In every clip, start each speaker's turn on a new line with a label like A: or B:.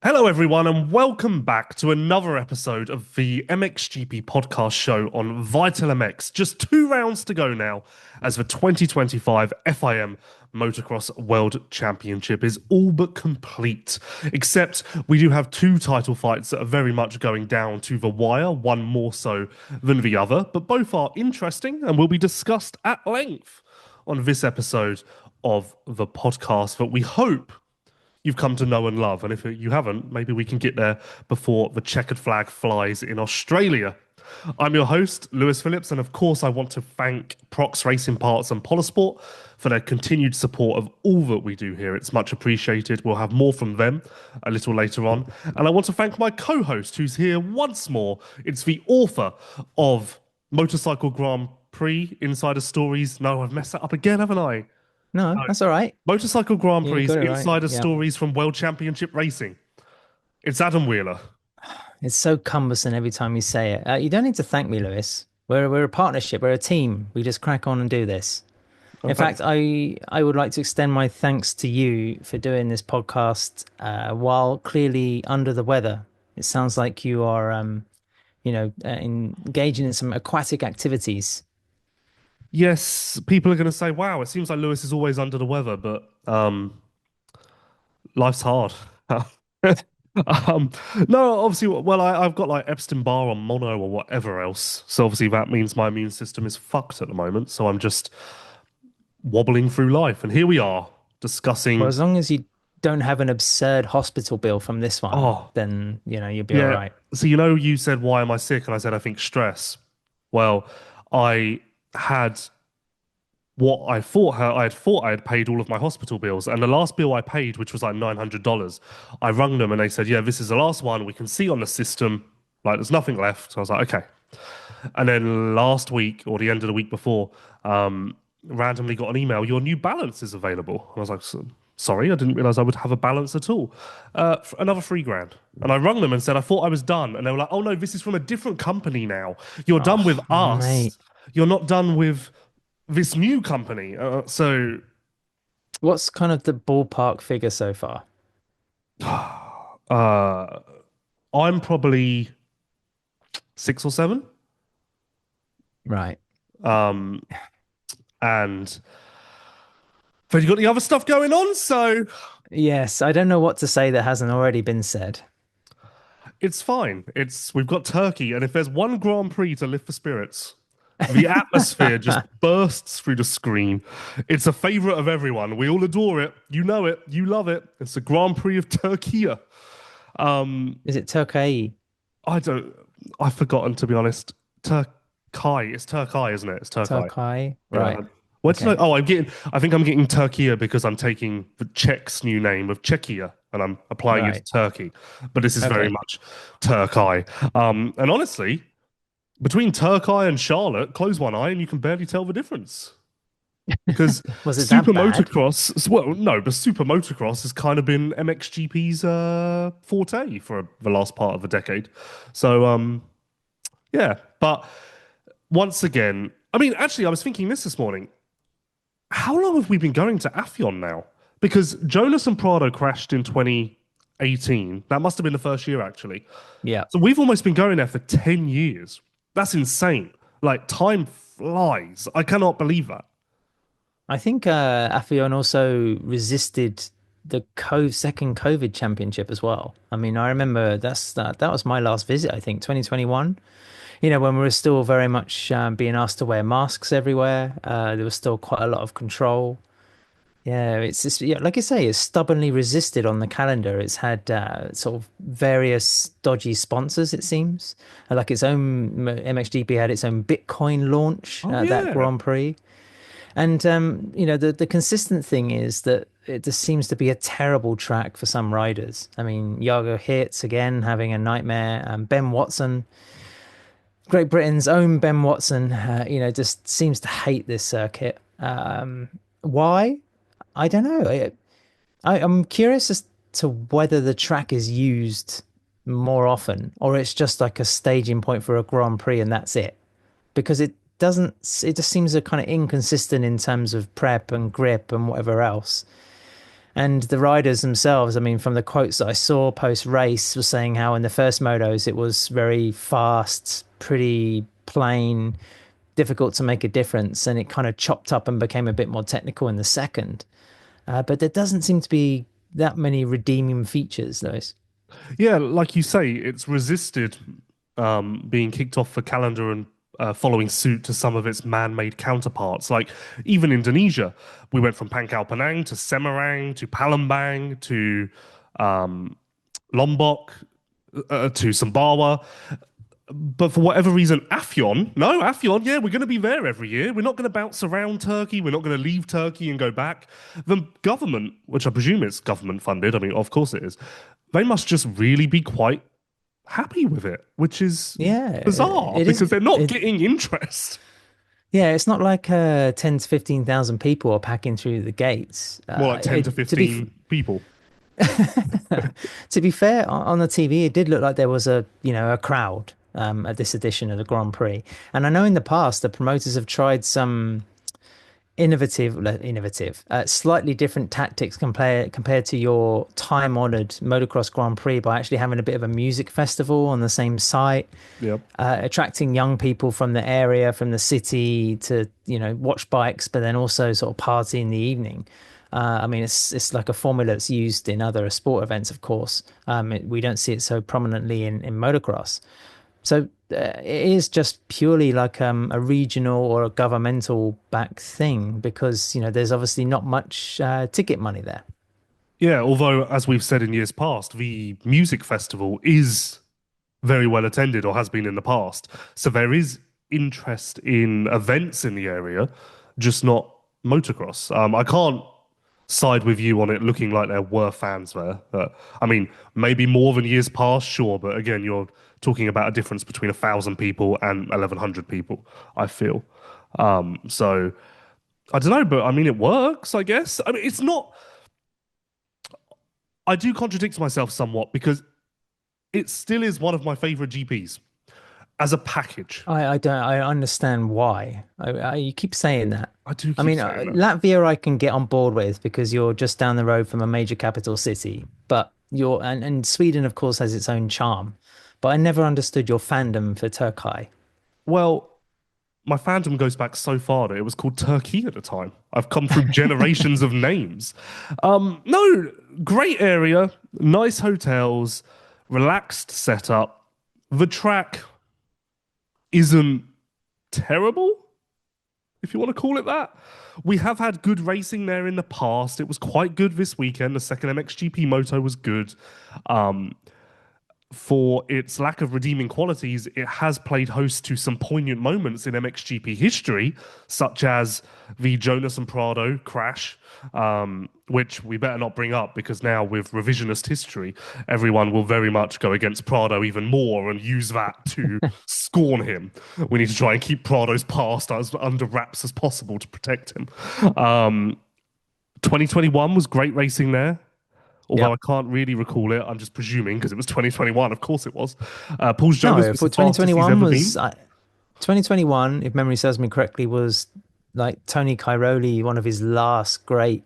A: Hello, everyone, and welcome back to another episode of the MXGP Podcast Show on Vital MX. Just 2 rounds to go now, as the 2025 FIM Motocross World Championship is all but complete. Except we do have two title fights that are very much going down to the wire, one more so than the other, but both are interesting and will be discussed at length on this episode of the podcast that we hope you've come to know and love. And if you haven't, maybe we can get there before the checkered flag flies in Australia. I'm your host, Lewis Phillips, and of course, I want to thank ProX Racing Parts and Polisport for their continued support of all that we do here. It's much appreciated. We'll have more from them a little later on. And I want to thank my co-host, who's here once more. It's the author of Motorcycle Grand Prix Insider Stories. No, I've messed that up again, haven't I?
B: No,
A: No.
B: that's all right.
A: Motorcycle Grand
B: Yeah, you
A: Prix
B: got it right.
A: Insider
B: Yeah.
A: Stories from World Championship Racing. It's Adam Wheeler.
B: It's so cumbersome every time you say it. You don't need to thank me, Lewis. We're a partnership. We're a team. We just crack on and do this. In
A: Okay.
B: fact, I would like to extend my thanks to you for doing this podcast while clearly under the weather. It sounds like you are, engaging in some aquatic activities.
A: Yes, people are going to say, wow, it seems like Lewis is always under the weather, but life's hard. um, no, obviously, well, I've got like Epstein-Barr on mono or whatever else. So obviously that means my immune system is fucked at the moment. So I'm just wobbling through life. And here we are
B: Well,
A: discussing,
B: as long as you don't have an absurd hospital bill from this one,
A: oh,
B: then you'll be all
A: yeah.
B: right.
A: So, you said, why am I sick? And I said, I think stress. Well, I had what I had paid all of my hospital bills, and the last bill I paid, which was like $900, I rung them and they said, "Yeah, this is the last one. We can see on the system, like there's nothing left." So I was like, "Okay." And then last week or the end of the week before, randomly got an email, "Your new balance is available." And I was like, "Sorry, I didn't realize I would have a balance at all." Another 3 grand. And I rung them and said, "I thought I was done." And they were like, "Oh no, this is from a different company now. You're done with
B: Oh, mate.
A: us. You're not done with this new company."
B: What's kind of the ballpark figure so far?
A: Uh, I'm probably 6 or 7.
B: Right.
A: Um, and but you got the other stuff going on, so
B: Yes, I don't know what to say that hasn't already been said.
A: it's fine. We've got Turkey, and if there's one Grand Prix to lift the spirits, the atmosphere just bursts through the screen. It's a favorite of everyone. We all adore it. You know it. You love it. It's the Grand Prix of Türkiye.
B: Is it Türkiye?
A: I don't. I've forgotten, to be honest. Turkey. It's Turkey, isn't it? It's Turkey.
B: Türkiye?
A: Yeah.
B: Right.
A: What did I?
B: Okay.
A: Oh, I'm getting. I think I'm getting Turkey because I'm taking the Czech's new name of Czechia and I'm applying it to
B: Right.
A: Turkey. But this is very
B: Okay.
A: much Turkey. And honestly, between Turkey and Charlotte, close one eye and you can barely tell the difference. Because
B: Was it
A: Super
B: that bad?
A: Motocross, well, no, but Super Motocross has kind of been MXGP's forte for the last part of the decade. So, yeah. But once again, I mean, actually, I was thinking this morning. How long have we been going to Afyon now? Because Jonas and Prado crashed in 2018. That must have been the first year, actually.
B: Yeah.
A: So we've almost been going there for 10 years. That's insane. Like, time flies. I cannot believe that.
B: I think Afyon also resisted the second COVID championship as well. I mean, I remember that was my last visit, I think, 2021. When we were still very much being asked to wear masks everywhere. There was still quite a lot of control. Yeah, it's just, yeah, like I say, it's stubbornly resisted on the calendar. It's had sort of various dodgy sponsors, it seems. Like its own MXGP had its own Bitcoin launch,
A: Oh,
B: that
A: yeah.
B: Grand Prix. And the consistent thing is that it just seems to be a terrible track for some riders. I mean, Yago Hits again having a nightmare. Ben Watson, Great Britain's own Ben Watson, just seems to hate this circuit. Why? I don't know. I'm curious as to whether the track is used more often or it's just like a staging point for a Grand Prix and that's it. Because it doesn't, it just seems a kind of inconsistent in terms of prep and grip and whatever else. And the riders themselves, I mean, from the quotes that I saw post race, was saying how in the first motos it was very fast, pretty plain, difficult to make a difference, and it kind of chopped up and became a bit more technical in the second. But there doesn't seem to be that many redeeming features, Lewis.
A: Yeah, like you say, it's resisted being kicked off the calendar and following suit to some of its man-made counterparts. Like even Indonesia, we went from Pangkal Pinang to Semarang to Palembang to um, Lombok to Sumbawa. But for whatever reason, Afyon, no, Afyon, yeah, we're going to be there every year. We're not going to bounce around Turkey. We're not going to leave Turkey and go back. The government, which I presume is government funded, I mean, of course it is, they must just really be quite happy with it, which is
B: Yeah,
A: bizarre
B: it is.
A: because they're not
B: It,
A: getting interest.
B: yeah, it's not like 10 to 15,000 people are packing through the gates.
A: More like 10 to 15 people.
B: To be fair, on the TV, it did look like there was a crowd at this edition of the Grand Prix. And I know in the past the promoters have tried some slightly different tactics compared to your time-honored motocross Grand Prix by actually having a bit of a music festival on the same site,
A: Yep.
B: attracting young people from the area, from the city to, watch bikes, but then also sort of party in the evening. I mean, it's like a formula that's used in other sport events, of course. We don't see it so prominently in motocross. So it is just purely like a regional or a governmental backed thing because, there's obviously not much ticket money there.
A: Yeah, although, as we've said in years past, the music festival is very well attended or has been in the past. So there is interest in events in the area, just not motocross. I can't side with you on it looking like there were fans there. I mean, maybe more than years past, sure, but again, you're talking about a difference between 1,000 people and 1,100 people, I feel. So I don't know, but I mean, it works, I guess. I mean, it's not. I do contradict myself somewhat because it still is one of my favorite GPs as a package.
B: I don't I understand why. You keep saying that.
A: I do
B: I
A: keep
B: mean,
A: saying that.
B: Latvia I can get on board with because you're just down the road from a major capital city, but and Sweden of course has its own charm. But I never understood your fandom for Turkey.
A: Well, my fandom goes back so far that it was called Turkey at the time. I've come through generations of names. No, great area, nice hotels, relaxed setup. The track isn't terrible, if you want to call it that. We have had good racing there in the past. It was quite good this weekend. The second MXGP Moto was good. Um, for its lack of redeeming qualities, it has played host to some poignant moments in MXGP history, such as the Jonas and Prado crash, which we better not bring up because now with revisionist history, everyone will very much go against Prado even more and use that to scorn him. We need to try and keep Prado's past as under wraps as possible to protect him. 2021 was great racing there. Although I
B: Yep.
A: can't really recall it, I'm just presuming because it was 2021. Of course it was. Paul's Jonas
B: No,
A: was
B: for
A: the fastest he's
B: 2021
A: ever been.
B: was 2021, if memory serves me correctly, was like Tony Cairoli, one of his last great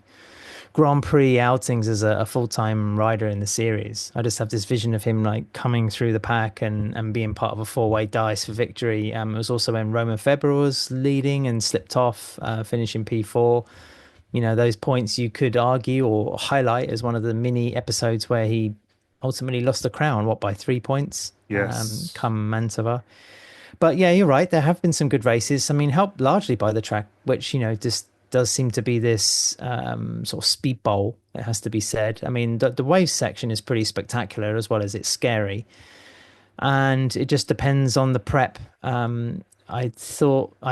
B: Grand Prix outings as a full-time rider in the series. I just have this vision of him like coming through the pack and being part of a four-way dice for victory. It was also when Romain Febvre was leading and slipped off, finishing P4. Those points you could argue or highlight as one of the mini episodes where he ultimately lost the crown, what, by 3 points,
A: Yes.
B: come Mantova. But yeah, you're right. There have been some good races. I mean, helped largely by the track, which, just does seem to be this sort of speed bowl, it has to be said. I mean, the wave section is pretty spectacular as well as it's scary. And it just depends on the prep. I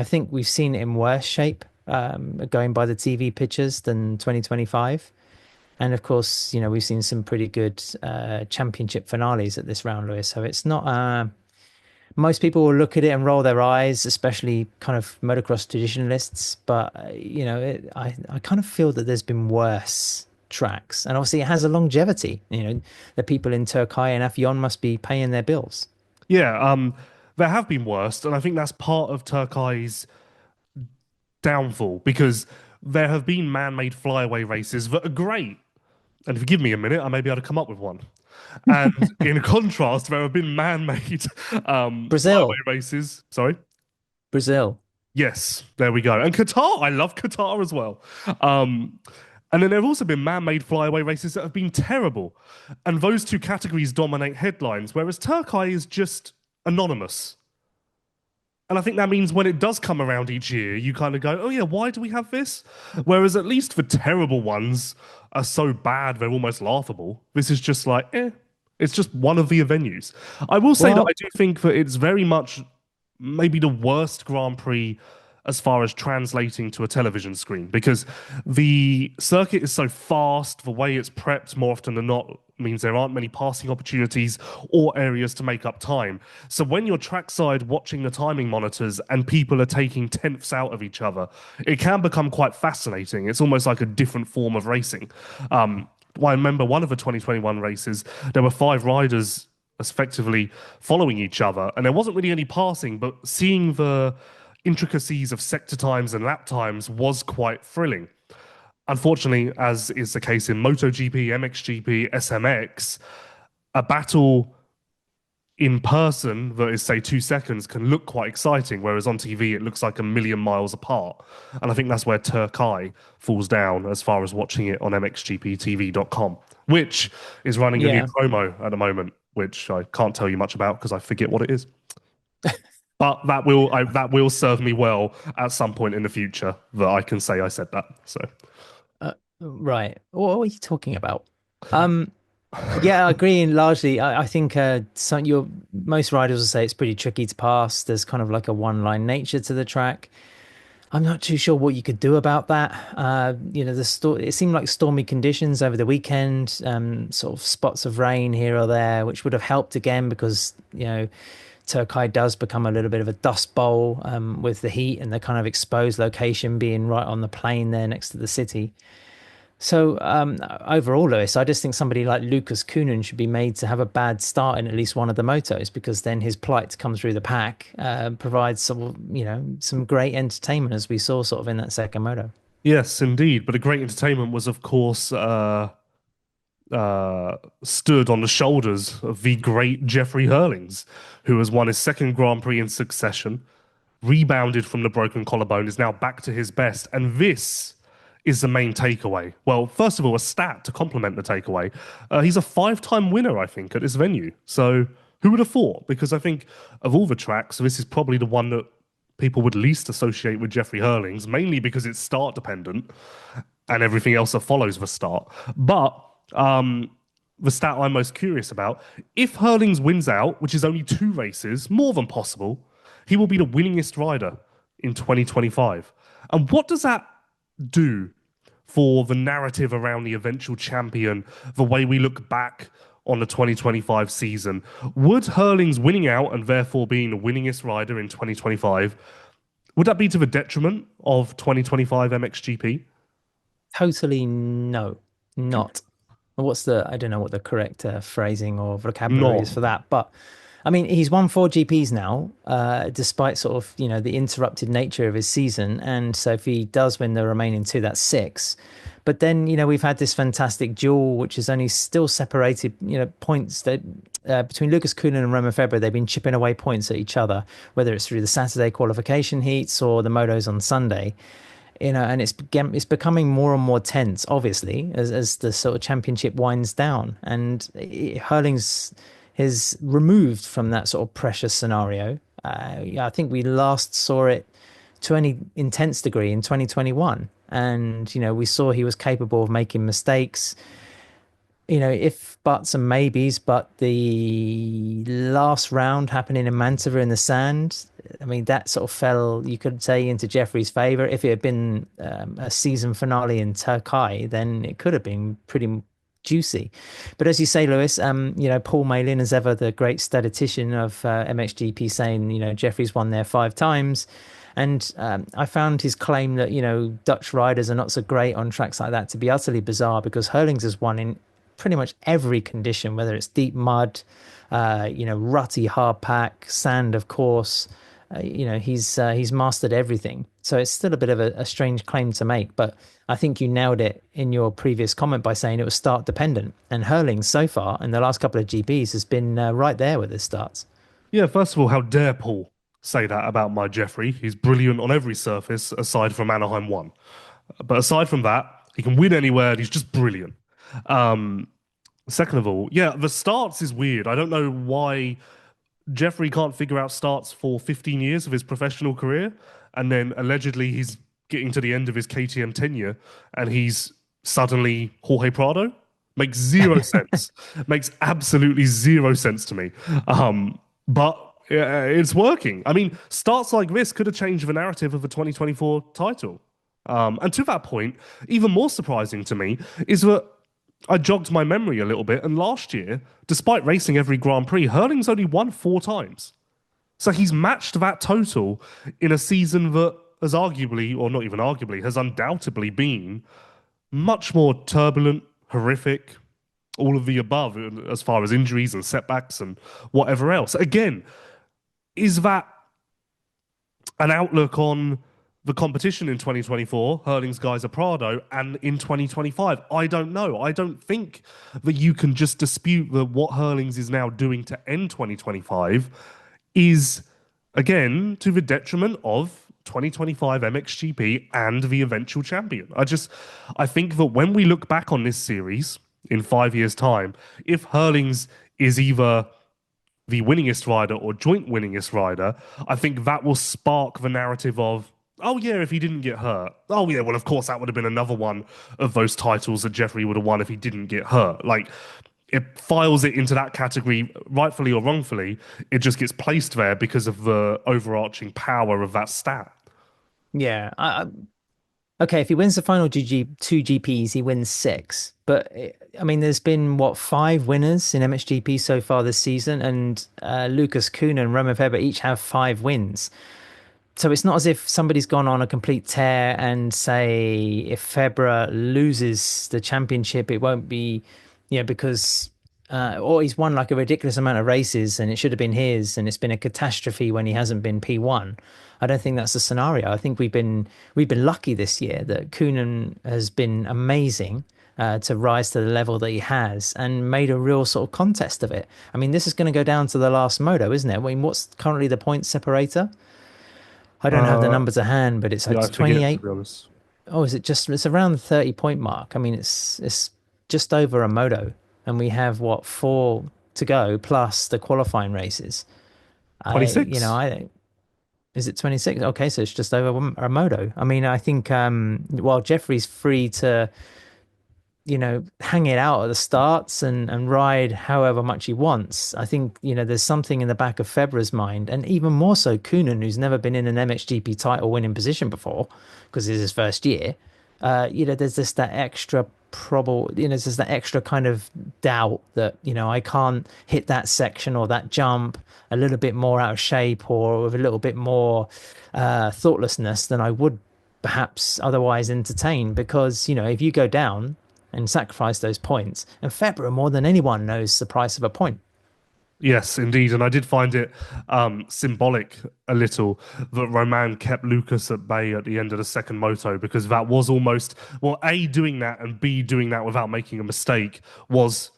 B: think we've seen it in worse shape, going by the TV pictures than 2025. And of course, we've seen some pretty good championship finales at this round, Lewis. So it's not. Most people will look at it and roll their eyes, especially kind of motocross traditionalists. But I kind of feel that there's been worse tracks, and obviously it has a longevity. The people in Türkiye and Afyon must be paying their bills.
A: Yeah, there have been worse, and I think that's part of Turkey's downfall because there have been man-made flyaway races that are great. And if you give me a minute, I may be able to come up with one. And in contrast, there have been man-made flyaway
B: Brazil,
A: races. Sorry.
B: Brazil.
A: Yes, there we go. And Qatar, I love Qatar as well. Um, and then there have also been man-made flyaway races that have been terrible. And those two categories dominate headlines, whereas Türkiye is just anonymous. And I think that means when it does come around each year, you kind of go, oh yeah, why do we have this? Whereas at least the terrible ones are so bad, they're almost laughable. This is just like, it's just one of the venues. I will say that I
B: Well,
A: do think that it's very much maybe the worst Grand Prix as far as translating to a television screen because the circuit is so fast, the way it's prepped more often than not means there aren't many passing opportunities or areas to make up time. So when you're trackside watching the timing monitors and people are taking tenths out of each other, it can become quite fascinating. It's almost like a different form of racing. Well, I remember one of the 2021 races, there were five riders effectively following each other, and there wasn't really any passing, but seeing the intricacies of sector times and lap times was quite thrilling. Unfortunately, as is the case in MotoGP, MXGP, SMX, a battle in person that is, say, 2 seconds can look quite exciting, whereas on TV it looks like a million miles apart. And I think that's where Türkiye falls down as far as watching it on MXGPTV.com, which is running a new
B: yeah.
A: promo at the moment, which I can't tell you much about because I forget what it is. But that will serve me well at some point in the future that I can say I said that. So
B: Right. What are you talking about? Um, yeah, I agree. And largely, I think most riders will say it's pretty tricky to pass. There's kind of like a one-line nature to the track. I'm not too sure what you could do about that. It seemed like stormy conditions over the weekend, sort of spots of rain here or there, which would have helped again because, Türkiye does become a little bit of a dust bowl with the heat and the kind of exposed location being right on the plain there next to the city. So overall, Lewis, I just think somebody like Lucas Coenen should be made to have a bad start in at least one of the motos because then his plight to come through the pack provides some great entertainment as we saw sort of in that second moto.
A: yes, indeed. But a great entertainment was, of course, stood on the shoulders of the great Jeffrey Herlings, who has won his second Grand Prix in succession, rebounded from the broken collarbone, is now back to his best. And this is the main takeaway. Well, first of all, a stat to complement the takeaway. He's a five-time winner, I think, at this venue. So who would have thought? Because I think of all the tracks, this is probably the one that people would least associate with Jeffrey Herlings, mainly because it's start dependent and everything else that follows the start. But the stat I'm most curious about, if Herlings wins out, which is only 2 races, more than possible, he will be the winningest rider in 2025. And what does that do for the narrative around the eventual champion, the way we look back on the 2025 season? Would Herlings winning out and therefore being the winningest rider in 2025, would that be to the detriment of 2025 MXGP?
B: Totally no, not. I don't know what the correct phrasing or vocabulary is
A: No.
B: for that, but I mean, he's won 4 GPs now, despite sort of, the interrupted nature of his season. And so if he does win the remaining two, that's six. But then, we've had this fantastic duel, which is only still separated, points that between Lucas Coenen and Romain Febvre, they've been chipping away points at each other, whether it's through the Saturday qualification heats or the motos on Sunday. And it's becoming more and more tense, obviously, as the sort of championship winds down. And Herlings is removed from that sort of precious scenario. I think we last saw it to any intense degree in 2021. And, we saw he was capable of making mistakes, if buts and maybes, but the last round happening in Mantova in the sand, I mean, that sort of fell, you could say, into Jeffrey's favor. If it had been a season finale in Türkiye, then it could have been pretty juicy. But as you say, Lewis, Paul Malin, as ever, the great statistician of MXGP, saying, Jeffrey's won there 5 times. And I found his claim that, Dutch riders are not so great on tracks like that to be utterly bizarre because Herlings has won in pretty much every condition, whether it's deep mud, rutty hard pack, sand, of course, he's mastered everything. So it's still a bit of a strange claim to make, but I think you nailed it in your previous comment by saying it was start dependent. And Herlings so far in the last couple of GPs has been right there with his starts.
A: Yeah, first of all, how dare Paul say that about my Jeffrey? He's brilliant on every surface aside from Anaheim 1. But aside from that, he can win anywhere and he's just brilliant. Um, Second of all, yeah, the starts is weird. I don't know why Jeffrey can't figure out starts for 15 years of his professional career, and then allegedly he's getting to the end of his KTM tenure, and he's suddenly Jorge Prado. Makes zero sense. Makes absolutely zero sense to me. But it's working. I mean, starts like this could have changed the narrative of the 2024 title. And to that point, even more surprising to me is that I jogged my memory a little bit, and last year, despite racing every Grand Prix, Herlings only won 4 times. So he's matched that total in a season that has arguably, or not even arguably, has undoubtedly been much more turbulent, horrific, all of the above, as far as injuries and setbacks and whatever else. Again, is that an outlook on the competition in 2024, Herlings guys are Prado, and in 2025? I don't know. I don't think that you can just dispute that what Herlings is now doing to end 2025 is, again, to the detriment of 2025 MXGP and the eventual champion. I think that when we look back on this series in 5 years' time, if Herlings is either the winningest rider or joint winningest rider, I think that will spark the narrative of, oh yeah, if he didn't get hurt. Oh yeah, well of course that would have been another one of those titles that Jeffrey would have won if he didn't get hurt. Like, it files it into that category, rightfully or wrongfully. It just gets placed there because of the overarching power of that stat.
B: Yeah. Okay, if he wins the final two GPs, he wins six. But I mean, there's been what, 5 winners in MXGP so far this season, and Lucas Coenen and Romain Febvre each have 5 wins. So it's not as if somebody's gone on a complete tear and say if Febvre loses the championship, it won't be, because or he's won like a ridiculous amount of races and it should have been his, and it's been a catastrophe when he hasn't been P1. I don't think that's the scenario. I think we've been lucky this year that Coenen has been amazing to rise to the level that he has and made a real sort of contest of it. I mean, this is going to go down to the last moto, isn't it? I mean, what's currently the point separator? I don't have the number to hand, but it's like
A: Yeah, I forget,
B: 28.
A: to be honest.
B: Oh, is it just, it's around the 30 point mark. I mean, it's just over a moto, and we have what, 4 to go plus the qualifying races.
A: $26.
B: Is it 26? Okay, so it's just over a moto. I mean, I think while Jeffrey's free to hang it out at the starts and ride however much he wants, I think, there's something in the back of Febvre's mind, and even more so Coenen, who's never been in an MXGP title winning position before because it's his first year. There's just that extra there's just that extra kind of doubt that, I can't hit that section or that jump a little bit more out of shape or with a little bit more thoughtlessness than I would perhaps otherwise entertain, because, if you go down and sacrifice those points. And Febvre, more than anyone, knows the price of a point.
A: Yes, indeed. And I did find it symbolic a little that Romain kept Lucas at bay at the end of the second moto, because that was almost, well, A, doing that, and B, doing that without making a mistake was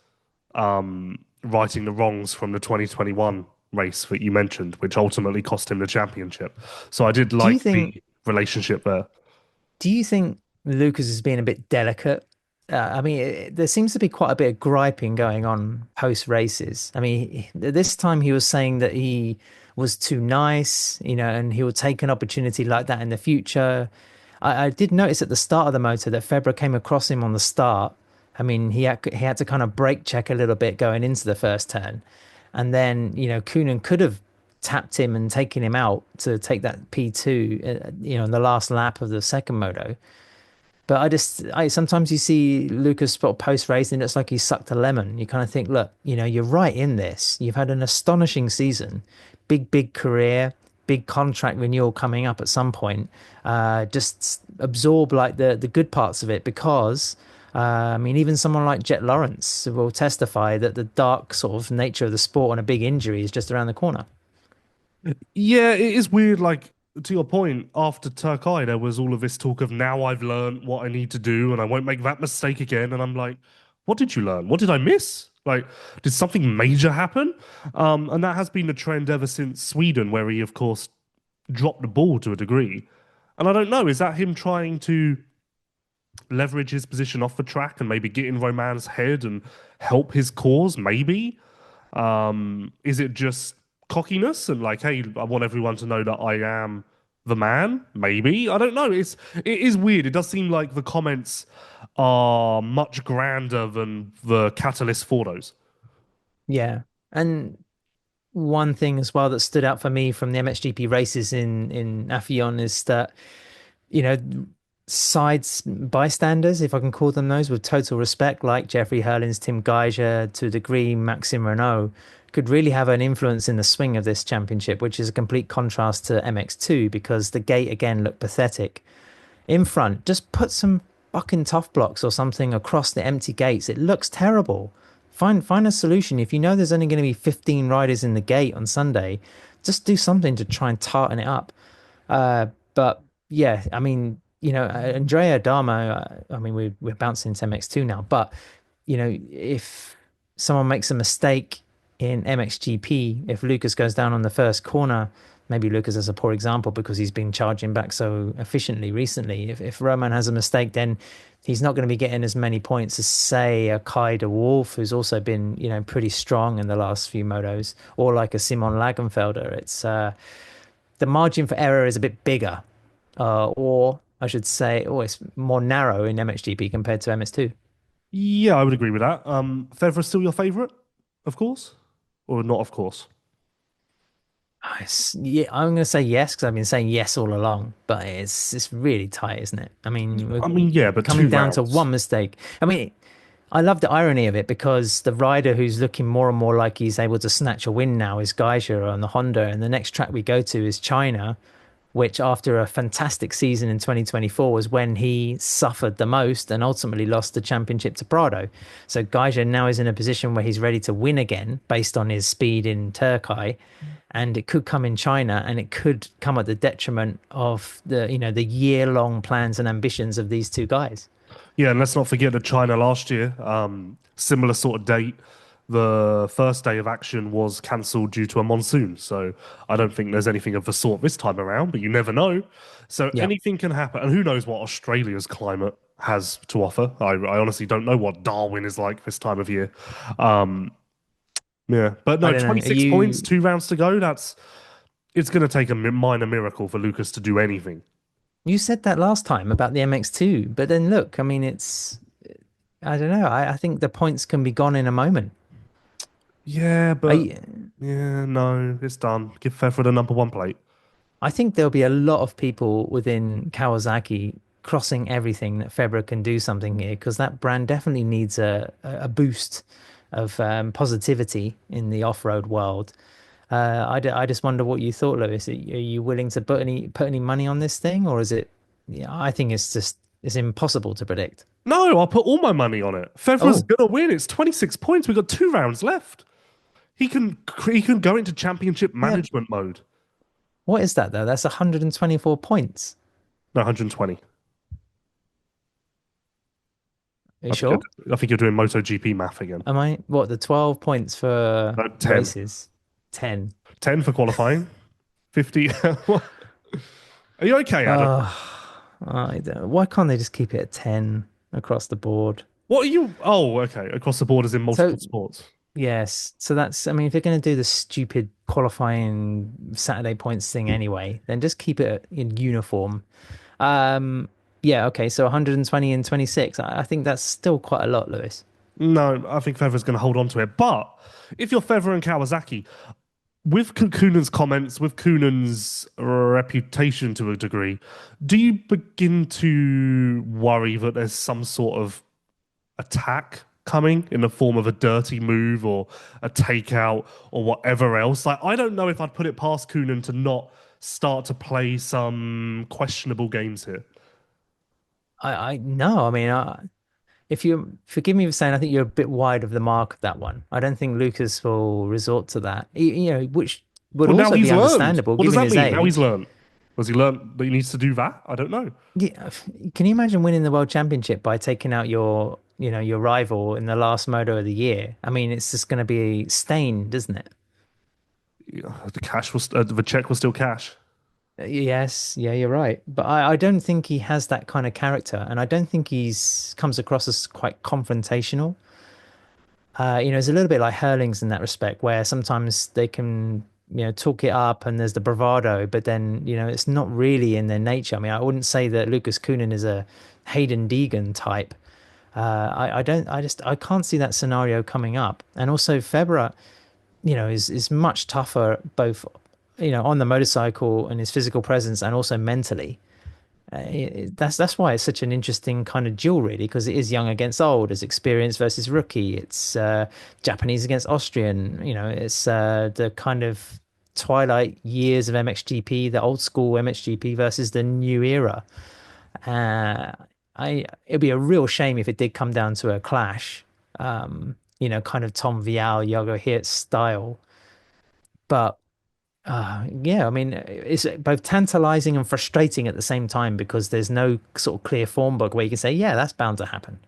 A: righting the wrongs from the 2021 race that you mentioned, which ultimately cost him the championship. So I did like the relationship there.
B: Do you think Lucas is being a bit delicate? I mean, there seems to be quite a bit of griping going on post races. I mean, this time he was saying that he was too nice, and he would take an opportunity like that in the future. I did notice at the start of the motor that Febvre came across him on the start. I mean, he had to kind of brake check a little bit going into the first turn. And then, Coenen could have tapped him and taken him out to take that P2, in the last lap of the second moto. But sometimes you see Lucas post race and it's like he sucked a lemon. You kind of think, look, you're right in this. You've had an astonishing season, big career, big contract renewal coming up at some point. Just absorb like the good parts of it, because I mean, even someone like Jet Lawrence will testify that the dark sort of nature of the sport and a big injury is just around the corner.
A: Yeah, it is weird. Like, to your point, after Türkiye, there was all of this talk of now I've learned what I need to do and I won't make that mistake again. And I'm like, what did you learn? What did I miss? Like, did something major happen? And that has been the trend ever since Sweden, where he, of course, dropped the ball to a degree. And I don't know, is that him trying to leverage his position off the track and maybe get in Romain's head and help his cause? Maybe. Is it just cockiness and like, hey, I want everyone to know that I am the man? Maybe. I don't know. it is weird. It does seem like the comments are much grander than the catalyst for those.
B: Yeah. And one thing as well that stood out for me from the MXGP races in Afyon is that, you know, sides bystanders, if I can call them those, with total respect, like Jeffrey Herlings, Tim Geiger, to a degree, Maxime Renault, could really have an influence in the swing of this championship, which is a complete contrast to MX2 because the gate again looked pathetic. In front, just put some fucking tough blocks or something across the empty gates. It looks terrible. Find a solution. If you know there's only going to be 15 riders in the gate on Sunday, just do something to try and tartan it up. But yeah, I mean, Andrea Adamo, I mean, we're bouncing to MX2 now, but if someone makes a mistake in MXGP, if Lucas goes down on the first corner, maybe Lucas is a poor example because he's been charging back so efficiently recently. If Roman has a mistake, then he's not going to be getting as many points as, say, a Kai de Wolf, who's also been, pretty strong in the last few motos, or like a Simon Längenfelder. It's the margin for error is a bit bigger, or I should say, oh, it's more narrow in MXGP compared to MS2.
A: Yeah, I would agree with that. Febvre still your favorite, of course, or not, of course.
B: Yeah, I'm going to say yes because I've been saying yes all along, but it's really tight, isn't it? I mean, we're
A: I mean, yeah, but
B: coming
A: two
B: down to
A: rounds.
B: one mistake. I mean, I love the irony of it because the rider who's looking more and more like he's able to snatch a win now is Geiger on the Honda, and the next track we go to is China, which after a fantastic season in 2024 was when he suffered the most and ultimately lost the championship to Prado. So Geiger now is in a position where he's ready to win again based on his speed in Turkey, and it could come in China, and it could come at the detriment of the year-long plans and ambitions of these two guys.
A: Yeah, and let's not forget that China last year, similar sort of date, the first day of action was cancelled due to a monsoon. So I don't think there's anything of the sort this time around, but you never know. So
B: Yeah.
A: anything can happen. And who knows what Australia's climate has to offer. I honestly don't know what Darwin is like this time of year. Um, yeah, but
B: I
A: no,
B: don't know. Are
A: 26 points,
B: you
A: 2 rounds to go. It's going to take a minor miracle for Lucas to do anything.
B: you said that last time about the MX2, but then look, I mean, I don't know. I think the points can be gone in a moment.
A: Yeah, but
B: I
A: yeah, no, it's done. Give Febvre the number one plate.
B: I think there'll be a lot of people within Kawasaki crossing everything that Febvre can do something here because that brand definitely needs a boost of positivity in the off-road world. I just wonder what you thought, Lewis. Are you willing to put any money on this thing, or is it? Yeah, I think it's impossible to predict.
A: No, I'll put all my money on it. Febvre's
B: Oh,
A: gonna win. It's 26 points. We've got 2 rounds left. He can go into championship
B: yeah.
A: management mode.
B: What is that though? That's 124 points.
A: No, 120.
B: Are you
A: I think
B: sure?
A: I think you're doing MotoGP math again.
B: Am I? What, the 12 points for
A: 10.
B: races? 10.
A: 10 for qualifying. 50. Are you okay, Adam?
B: I don't, why can't they just keep it at 10 across the board?
A: What are you? Oh, okay. Across the borders in multiple
B: So,
A: sports.
B: yes. So I mean, if you're going to do the stupid qualifying Saturday points thing anyway, then just keep it in uniform. Um, yeah, okay. So 120 and 26. I think that's still quite a lot, Lewis.
A: No, I think Febvre's going to hold on to it. But if you're Febvre and Kawasaki, with Coonan's comments, with Coonan's reputation to a degree, do you begin to worry that there's some sort of attack coming in the form of a dirty move or a takeout or whatever else? Like, I don't know if I'd put it past Coonan to not start to play some questionable games here.
B: I no, I mean, if you forgive me for saying, I think you're a bit wide of the mark of that one. I don't think Lucas will resort to that. Which would
A: Well, now
B: also be
A: he's learned.
B: understandable
A: What does
B: given
A: that
B: his
A: mean? Now he's
B: age.
A: learned. Has he learned that he needs to do that? I don't know.
B: Yeah, can you imagine winning the world championship by taking out your rival in the last moto of the year? I mean, it's just going to be stained, isn't it?
A: Yeah, the check was still cash.
B: Yes, yeah, you're right. But I don't think he has that kind of character, and I don't think he's comes across as quite confrontational. It's a little bit like Herlings in that respect, where sometimes they can, talk it up and there's the bravado, but then, it's not really in their nature. I mean, I wouldn't say that Lucas Coenen is a Hayden Deegan type. I don't, I can't see that scenario coming up. And also Febvre, is much tougher both, on the motorcycle and his physical presence and also mentally. That's why it's such an interesting kind of duel, really, because it is young against old, it's experience versus rookie, it's Japanese against Austrian. It's the kind of twilight years of MXGP, the old school MXGP versus the new era. Uh, it'd be a real shame if it did come down to a clash. Kind of Tom Vial, Jago Hirt style, but. Yeah, I mean, it's both tantalizing and frustrating at the same time because there's no sort of clear form book where you can say, yeah, that's bound to happen.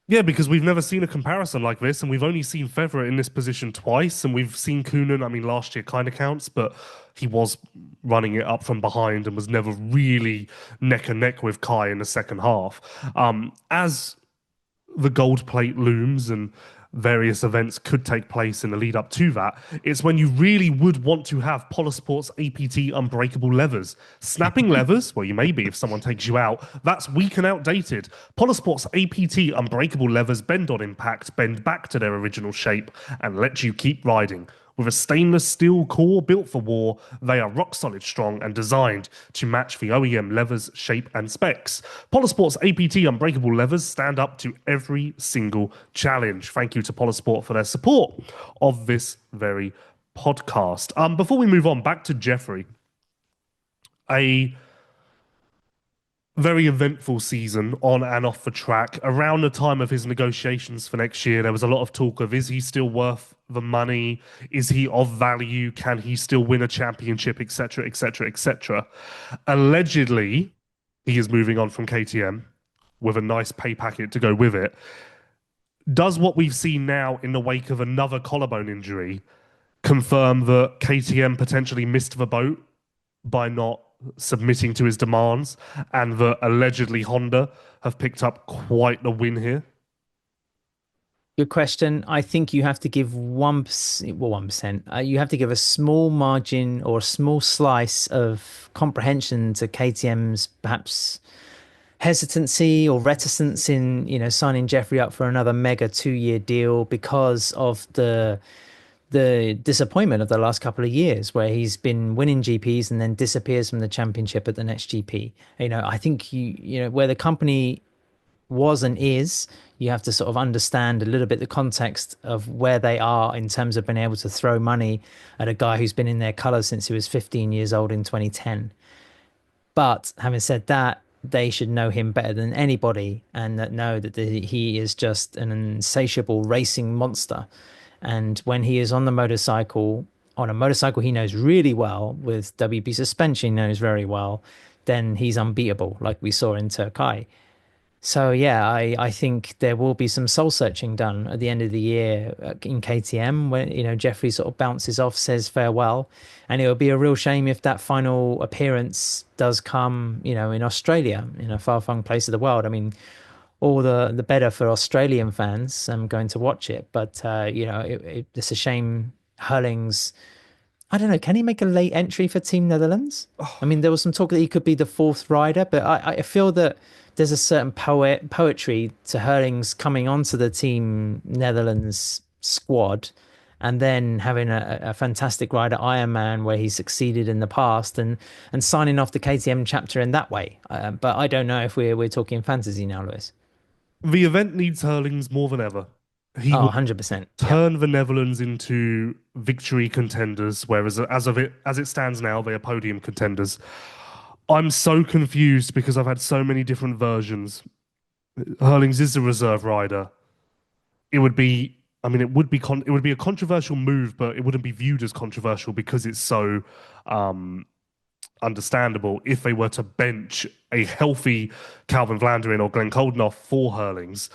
A: Yeah, because we've never seen a comparison like this, and we've only seen Federer in this position twice, and we've seen Coonan. I mean, last year kind of counts, but he was running it up from behind and was never really neck and neck with Kai in the second half. As the gold plate looms and various events could take place in the lead up to that, it's when you really would want to have Polisport's APT unbreakable levers. Snapping levers, well, you may be if someone takes you out, that's weak and outdated. Polisport's APT unbreakable levers bend on impact, bend back to their original shape, and let you keep riding. With a stainless steel core built for war, they are rock solid strong and designed to match the OEM levers, shape, and specs. Polisport's APT unbreakable levers stand up to every single challenge. Thank you to Polisport for their support of this very podcast. Before we move on, back to Jeffrey. A very eventful season on and off the track. Around the time of his negotiations for next year, there was a lot of talk of, is he still worth the money? Is he of value? Can he still win a championship, etc., etc., etc.? Allegedly, he is moving on from KTM with a nice pay packet to go with it. Does what we've seen now in the wake of another collarbone injury confirm that KTM potentially missed the boat by not submitting to his demands, and that allegedly Honda have picked up quite the win here?
B: Good question. I think you have to give 1%, well, 1%. You have to give a small margin or a small slice of comprehension to KTM's perhaps hesitancy or reticence in, signing Jeffrey up for another mega 2-year deal because of the disappointment of the last couple of years where he's been winning GPs and then disappears from the championship at the next GP. I think where the company was and is, you have to sort of understand a little bit the context of where they are in terms of being able to throw money at a guy who's been in their colors since he was 15 years old in 2010. But having said that, they should know him better than anybody and know that he is just an insatiable racing monster. And when he is on a motorcycle he knows really well, with WP suspension he knows very well, then he's unbeatable, like we saw in Türkiye. So yeah, I think there will be some soul searching done at the end of the year in KTM when Jeffrey sort of bounces off, says farewell, and it would be a real shame if that final appearance does come, in Australia, in a far-flung place of the world. I mean, all the better for Australian fans going to watch it, but it's a shame Herlings. I don't know. Can he make a late entry for Team Netherlands? I mean, there was some talk that he could be the fourth rider, but I feel that there's a certain poetry to Herlings coming onto the Team Netherlands squad and then having a fantastic rider Ironman where he succeeded in the past and signing off the KTM chapter in that way. But I don't know if we're talking fantasy now, Lewis.
A: The event needs Herlings more than ever. He
B: Oh,
A: will
B: 100%. Yep.
A: turn the Netherlands into victory contenders, whereas as it stands now, they are podium contenders. I'm so confused because I've had so many different versions. Herlings is the reserve rider. It would be I mean, it would be a controversial move, but it wouldn't be viewed as controversial because it's so um, understandable if they were to bench a healthy Calvin Vlanderen or Glenn Coldenhoff for Herlings.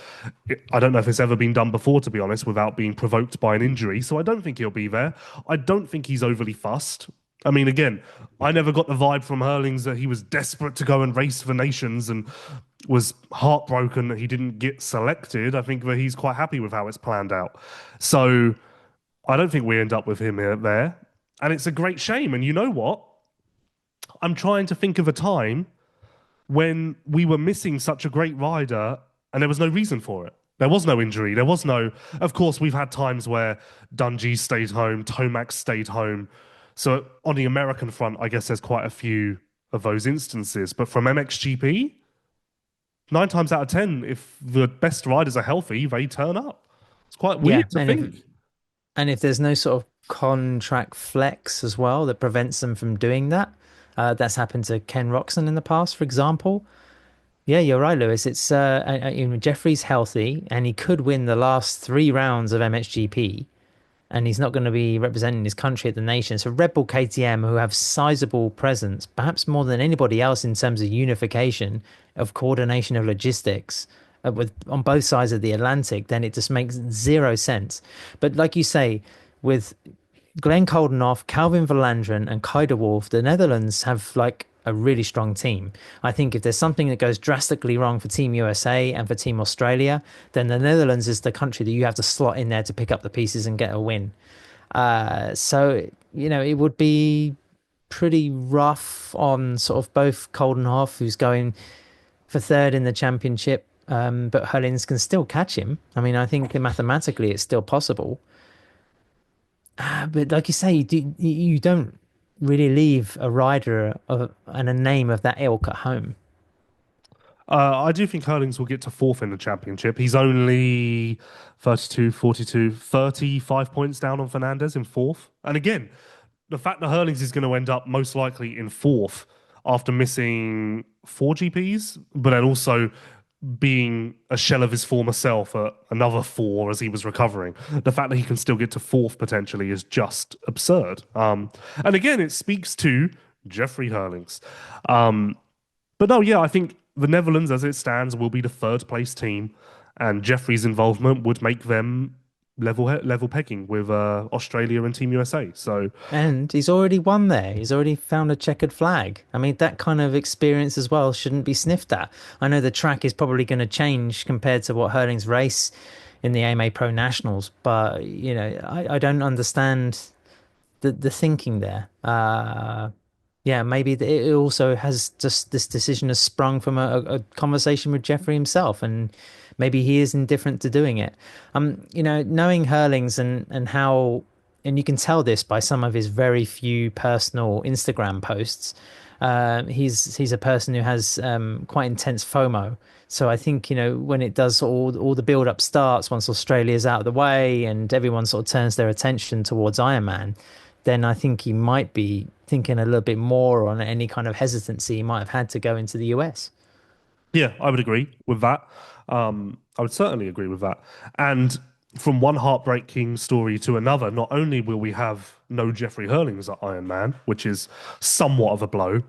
A: I don't know if it's ever been done before, to be honest, without being provoked by an injury. So I don't think he'll be there. I don't think he's overly fussed. I mean, again, I never got the vibe from Herlings that he was desperate to go and race for nations and was heartbroken that he didn't get selected. I think that he's quite happy with how it's planned out. So I don't think we end up with him there. And it's a great shame. And you know what? I'm trying to think of a time when we were missing such a great rider and there was no reason for it. There was no injury. There was no. Of course, we've had times where Dungey stayed home, Tomac stayed home. So on the American front, I guess there's quite a few of those instances. But from MXGP, 9 times out of 10, if the best riders are healthy, they turn up. It's quite
B: Yeah,
A: weird to think.
B: and if there's no sort of contract flex as well that prevents them from doing that, that's happened to Ken Roxon in the past, for example. Yeah, you're right, Lewis. It's Jeffrey's healthy and he could win the last 3 rounds of MXGP, and he's not going to be representing his country at the nation. So Red Bull KTM, who have sizable presence, perhaps more than anybody else in terms of unification of coordination of logistics with on both sides of the Atlantic, then it just makes zero sense. But like you say, with Glenn Coldenhoff, Calvin Verlanderen, and Kaider Wolf, the Netherlands have like a really strong team. I think if there's something that goes drastically wrong for Team USA and for Team Australia, then the Netherlands is the country that you have to slot in there to pick up the pieces and get a win. So, it would be pretty rough on sort of both Coldenhoff, who's going for third in the championship, but Herlings can still catch him. I mean, I think mathematically it's still possible. But like you say, you don't really leave a rider and a name of that ilk at home.
A: I do think Herlings will get to fourth in the championship. He's only 32, 42, 35 points down on Fernandez in fourth. And again, the fact that Herlings is going to end up most likely in fourth after missing 4 GPs, but then also being a shell of his former self at another 4 as he was recovering. The fact that he can still get to fourth potentially is just absurd. And again, it speaks to Jeffrey Herlings. But no, yeah, I think the Netherlands, as it stands, will be the third place team, and Jeffrey's involvement would make them level pegging with Australia and Team USA. So,
B: And he's already won there. He's already found a checkered flag. I mean, that kind of experience as well shouldn't be sniffed at. I know the track is probably going to change compared to what Herlings race in the AMA Pro Nationals, but I don't understand the thinking there. Yeah, maybe it also has just this decision has sprung from a conversation with Jeffrey himself, and maybe he is indifferent to doing it. Knowing Herlings and how, and you can tell this by some of his very few personal Instagram posts. He's a person who has quite intense FOMO. So I think, when it does all the build up starts, once Australia's out of the way and everyone sort of turns their attention towards Ironman, then I think he might be thinking a little bit more on any kind of hesitancy he might have had to go into the US.
A: yeah, I would agree with that. I would certainly agree with that. And from one heartbreaking story to another, not only will we have no Jeffrey Herlings at Ironman, which is somewhat of a blow.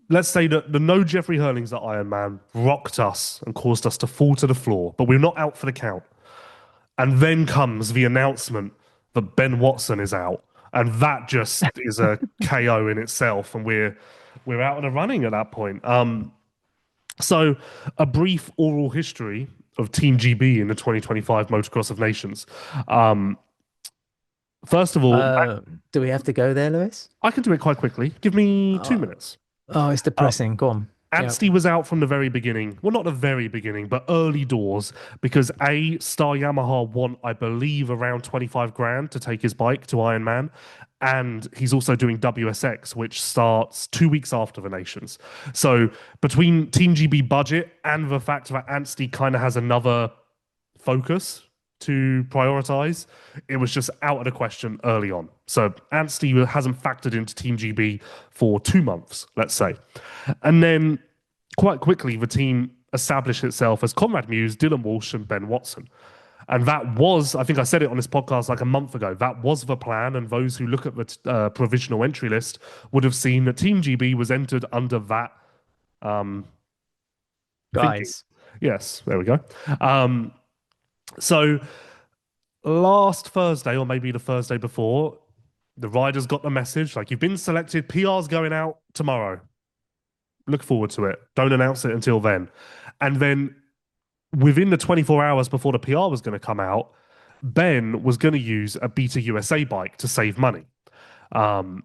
A: Let's say that the no Jeffrey Herlings at Ironman rocked us and caused us to fall to the floor, but we're not out for the count. And then comes the announcement that Ben Watson is out. And that just is a KO in itself. And we're out of the running at that point. So a brief oral history of Team GB in the 2025 Motocross of Nations. First of all,
B: Do we have to go there, Lewis?
A: I can do it quite quickly. Give me 2 minutes.
B: Oh, it's depressing. Go on.
A: Anstey was out from the very beginning. Well, not the very beginning, but early doors, because Star Yamaha want, I believe, around 25 grand to take his bike to Ironman. And he's also doing WSX, which starts 2 weeks after the Nations. So between Team GB budget and the fact that Anstey kind of has another focus to prioritize, it was just out of the question early on. So Anstey hasn't factored into Team GB for 2 months, let's say. And then quite quickly, the team established itself as Conrad Muse, Dylan Walsh, and Ben Watson. And that was, I think I said it on this podcast like a month ago, that was the plan. And those who look at the provisional entry list would have seen that Team GB was entered under that um, thinking.
B: Guys.
A: Yes, there we go. Um, so last Thursday, or maybe the Thursday before, the riders got the message like, you've been selected, PR's going out tomorrow. Look forward to it. Don't announce it until then. And then within the 24 hours before the PR was going to come out, Ben was going to use a Beta USA bike to save money. Um,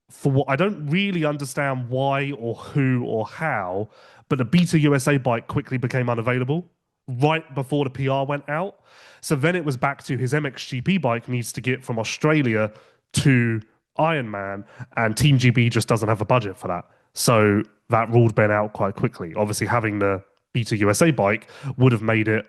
A: for what I don't really understand why or who or how, but the Beta USA bike quickly became unavailable right before the PR went out. So then it was back to his MXGP bike needs to get from Australia to Ironman, and Team GB just doesn't have a budget for that. So that ruled Ben out quite quickly. Obviously, having the Beta USA bike would have made it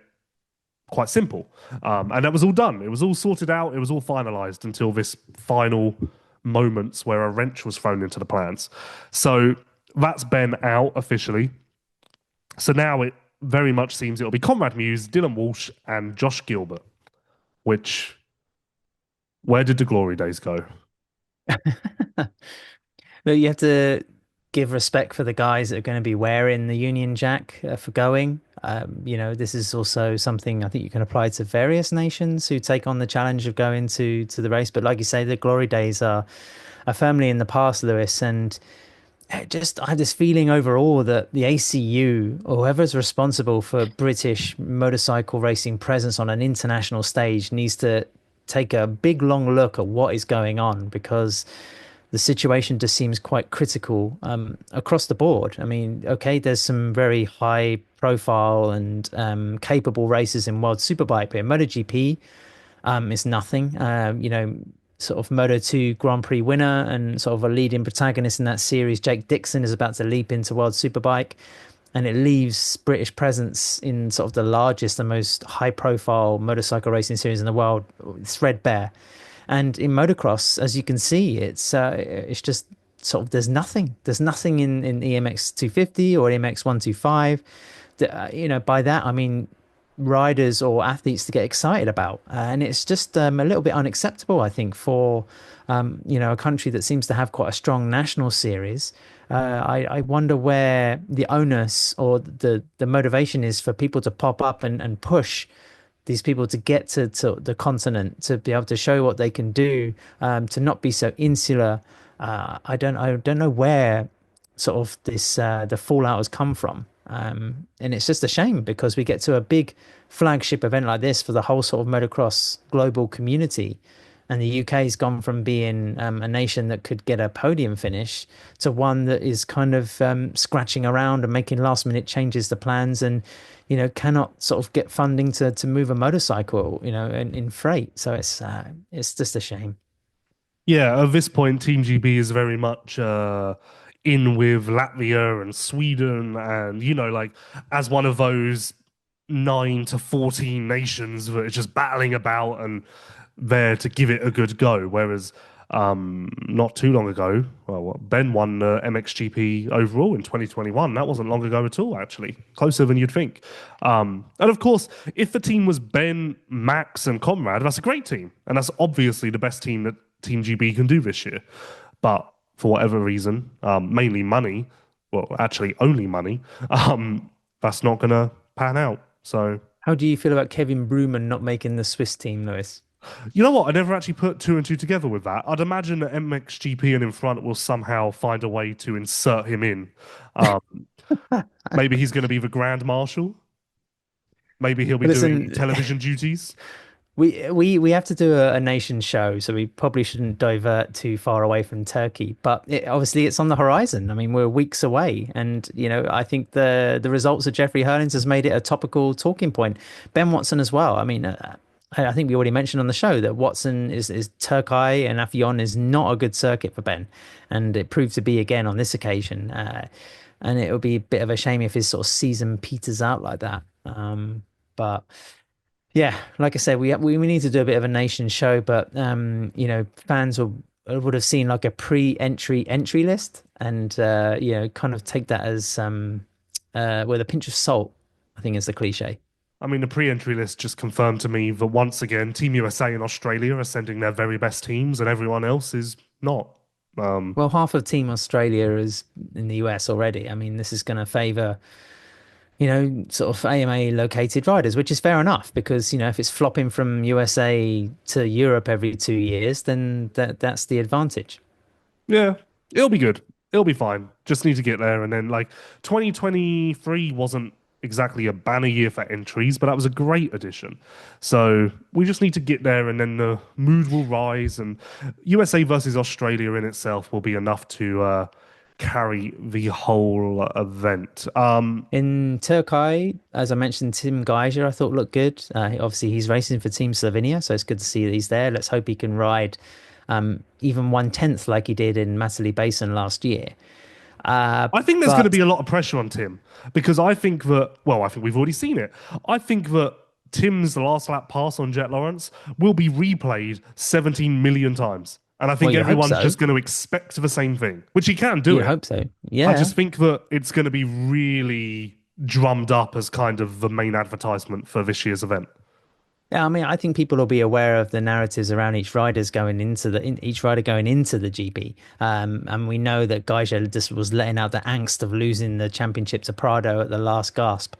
A: quite simple. And that was all done. It was all sorted out. It was all finalized until this final moments where a wrench was thrown into the plans. So that's Ben out officially. So now it very much seems it'll be Conrad Muse, Dylan Walsh, and Josh Gilbert, which, where did the glory days go?
B: But you have to give respect for the guys that are going to be wearing the Union Jack for going. This is also something I think you can apply to various nations who take on the challenge of going to the race. But like you say, the glory days are firmly in the past, Lewis. And I have this feeling overall that the ACU or whoever's responsible for British motorcycle racing presence on an international stage needs to take a big, long look at what is going on, because the situation just seems quite critical across the board. I mean, okay, there's some very high profile and capable races in World Superbike, but in MotoGP, is nothing. Sort of Moto2 Grand Prix winner and sort of a leading protagonist in that series, Jake Dixon, is about to leap into World Superbike, and it leaves British presence in sort of the largest and most high profile motorcycle racing series in the world threadbare. And in motocross, as you can see, it's just sort of there's nothing. There's nothing in EMX 250 or EMX 125. By that I mean riders or athletes to get excited about, and it's just a little bit unacceptable, I think, for a country that seems to have quite a strong national series. I wonder where the onus or the motivation is for people to pop up and push these people to get to the continent, to be able to show what they can do, to not be so insular. I don't know where sort of this the fallout has come from. And it's just a shame, because we get to a big flagship event like this for the whole sort of motocross global community, and the UK has gone from being a nation that could get a podium finish to one that is kind of scratching around and making last minute changes to plans, and cannot sort of get funding to move a motorcycle in freight. So it's just a shame.
A: Yeah, at this point, Team GB is very much in with Latvia and Sweden, and like as one of those 9 to 14 nations that are just battling about and there to give it a good go. Whereas not too long ago, well, Ben won the MXGP overall in 2021. That wasn't long ago at all, actually. Closer than you'd think. And of course, if the team was Ben, Max, and Conrad, that's a great team. And that's obviously the best team that Team GB can do this year. But for whatever reason, mainly money, well, actually only money, that's not going to pan out. So,
B: how do you feel about Kevin Bruman not making the Swiss team, Lewis?
A: You know what? I never actually put two and two together with that. I'd imagine that MXGP and in front will somehow find a way to insert him in. Um, maybe he's going to be the Grand Marshal. Maybe he'll be doing television duties.
B: We have to do a nation show, so we probably shouldn't divert too far away from Turkey. But obviously, it's on the horizon. I mean, we're weeks away, and I think the results of Jeffrey Herlings has made it a topical talking point. Ben Watson as well. I mean, I think we already mentioned on the show that Watson is Türkiye, and Afyon is not a good circuit for Ben, and it proved to be again on this occasion. And it would be a bit of a shame if his sort of season peters out like that. But yeah, like I said, we need to do a bit of a nation show, but fans would have seen like a entry list, and kind of take that as with a pinch of salt, I think is the cliche.
A: I mean, the pre-entry list just confirmed to me that once again, Team USA and Australia are sending their very best teams, and everyone else is not. Um,
B: Well, half of Team Australia is in the US already. I mean, this is going to favor, sort of AMA located riders, which is fair enough because, if it's flopping from USA to Europe every 2 years, then that's the advantage.
A: yeah, it'll be good. It'll be fine. Just need to get there, and then 2023 wasn't exactly a banner year for entries, but that was a great addition. So we just need to get there, and then the mood will rise, and USA versus Australia in itself will be enough to carry the whole event.
B: In Türkiye, as I mentioned, Tim Geiger, I thought looked good. Obviously, he's racing for Team Slovenia, so it's good to see that he's there. Let's hope he can ride even 1/10 like he did in Matterley Basin last year.
A: I think there's going to
B: But
A: be a lot of pressure on Tim because I think that, well, I think we've already seen it. I think that Tim's last lap pass on Jet Lawrence will be replayed 17 million times. And I
B: well,
A: think
B: you hope
A: everyone's
B: so.
A: just going to expect the same thing, which he can do
B: You
A: it.
B: hope so.
A: I
B: Yeah.
A: just think that it's going to be really drummed up as kind of the main advertisement for this year's event.
B: Yeah, I mean, I think people will be aware of the narratives around each rider going into the GP. And we know that Geiger just was letting out the angst of losing the championship to Prado at the last gasp.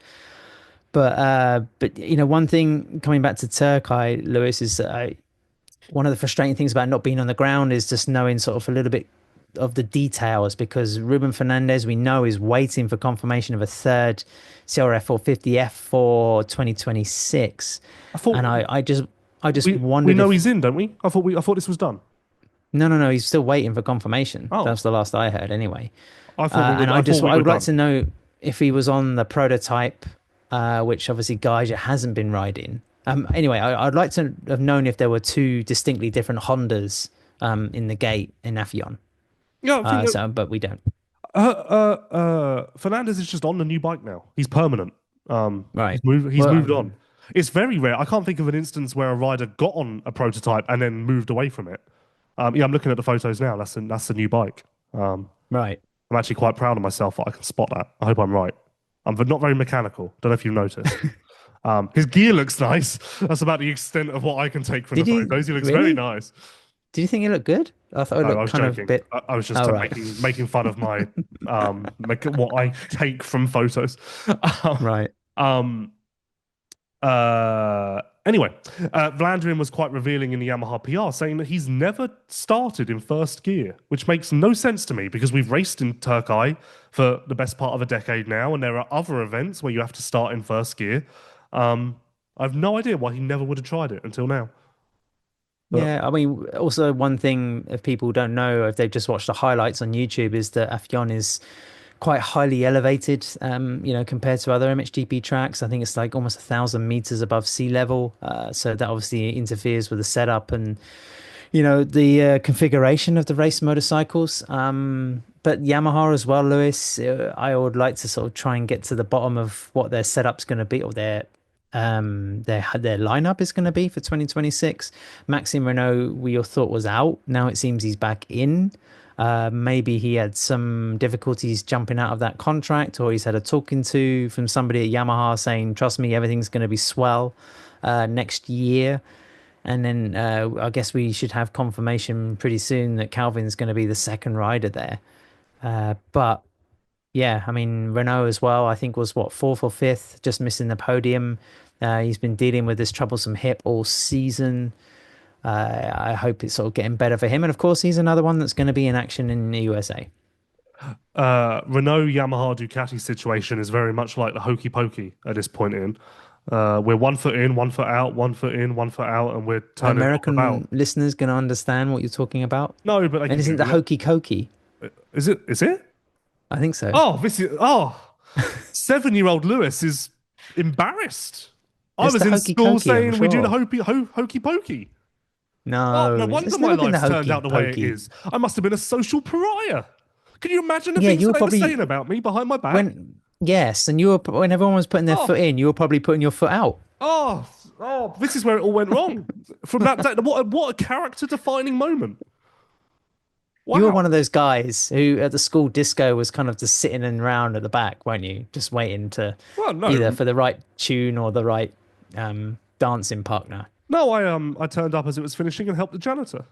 B: But one thing coming back to Turkey, Lewis, is that one of the frustrating things about not being on the ground is just knowing sort of a little bit of the details because Ruben Fernandez, we know, is waiting for confirmation of a third CRF 450F for 2026.
A: I thought
B: And I just
A: we
B: wondered
A: know
B: if
A: he's in, don't we? I thought this was done.
B: no, he's still waiting for confirmation.
A: Oh,
B: That's the last I heard anyway.
A: I
B: And
A: thought we
B: I
A: were
B: would like
A: done.
B: to know if he was on the prototype, which obviously Geiger hasn't been riding. Anyway, I'd like to have known if there were two distinctly different Hondas in the gate in Afyon.
A: Yeah, I think that
B: But we don't.
A: Fernandez is just on the new bike now. He's permanent.
B: Right.
A: He's
B: Well,
A: moved on. It's very rare. I can't think of an instance where a rider got on a prototype and then moved away from it. Yeah, I'm looking at the photos now. That's the new bike.
B: right.
A: I'm actually quite proud of myself that I can spot that. I hope I'm right. I'm not very mechanical. Don't know if you've noticed. His gear looks nice. That's about the extent of what I can take from the
B: Did you
A: photos. He looks very
B: really?
A: nice.
B: Did you think it looked good? I thought it
A: No, I
B: looked
A: was
B: kind of a
A: joking.
B: bit.
A: I was just
B: Oh, right.
A: making fun of my what I take from photos.
B: Right.
A: um, anyway, Vlandrin was quite revealing in the Yamaha PR, saying that he's never started in first gear, which makes no sense to me because we've raced in Türkiye for the best part of a decade now, and there are other events where you have to start in first gear. I have no idea why he never would have tried it until now. But
B: Yeah, I mean, also one thing if people don't know, if they've just watched the highlights on YouTube, is that Afyon is quite highly elevated, compared to other MXGP tracks. I think it's like almost 1,000 meters above sea level. So that obviously interferes with the setup and, the configuration of the race motorcycles. But Yamaha as well, Lewis, I would like to sort of try and get to the bottom of what their setup's going to be or their lineup is going to be for 2026. Maxime Renault, we all thought was out. Now it seems he's back in. Maybe he had some difficulties jumping out of that contract, or he's had a talking to from somebody at Yamaha saying, "Trust me, everything's going to be swell next year." And then I guess we should have confirmation pretty soon that Calvin's going to be the second rider there. But yeah, I mean, Renault as well, I think was what, fourth or fifth, just missing the podium. He's been dealing with this troublesome hip all season. I hope it's sort of getting better for him. And of course, he's another one that's going to be in action in the USA.
A: Renault, Yamaha, Ducati situation is very much like the hokey pokey at this point in. We're 1 foot in, 1 foot out, 1 foot in, 1 foot out, and we're turning it about.
B: American listeners going to understand what you're talking about.
A: No, but they
B: And
A: can
B: isn't the
A: Google
B: hokey cokey?
A: it. Is it? Is it?
B: I think so.
A: Oh, this is. Oh, 7-year-old Lewis is embarrassed. I
B: It's
A: was
B: the
A: in
B: hokey
A: school
B: cokey, I'm
A: saying we do the
B: sure.
A: hokey pokey. Oh,
B: No,
A: no wonder
B: it's
A: my
B: never been the
A: life's turned
B: hokey
A: out the way it
B: pokey.
A: is. I must have been a social pariah. Can you imagine the
B: Yeah,
A: things
B: you
A: that
B: were
A: they were
B: probably
A: saying about me behind my back?
B: yes, and you were when everyone was putting their
A: Oh,
B: foot in, you were probably putting your foot out.
A: oh, this is where it all went wrong. From that day, what a character defining moment.
B: You were
A: Wow.
B: one of those guys who at the school disco was kind of just sitting around at the back, weren't you? Just waiting to
A: Well,
B: either
A: no,
B: for the right tune or the right dancing partner.
A: no. I turned up as it was finishing and helped the janitor.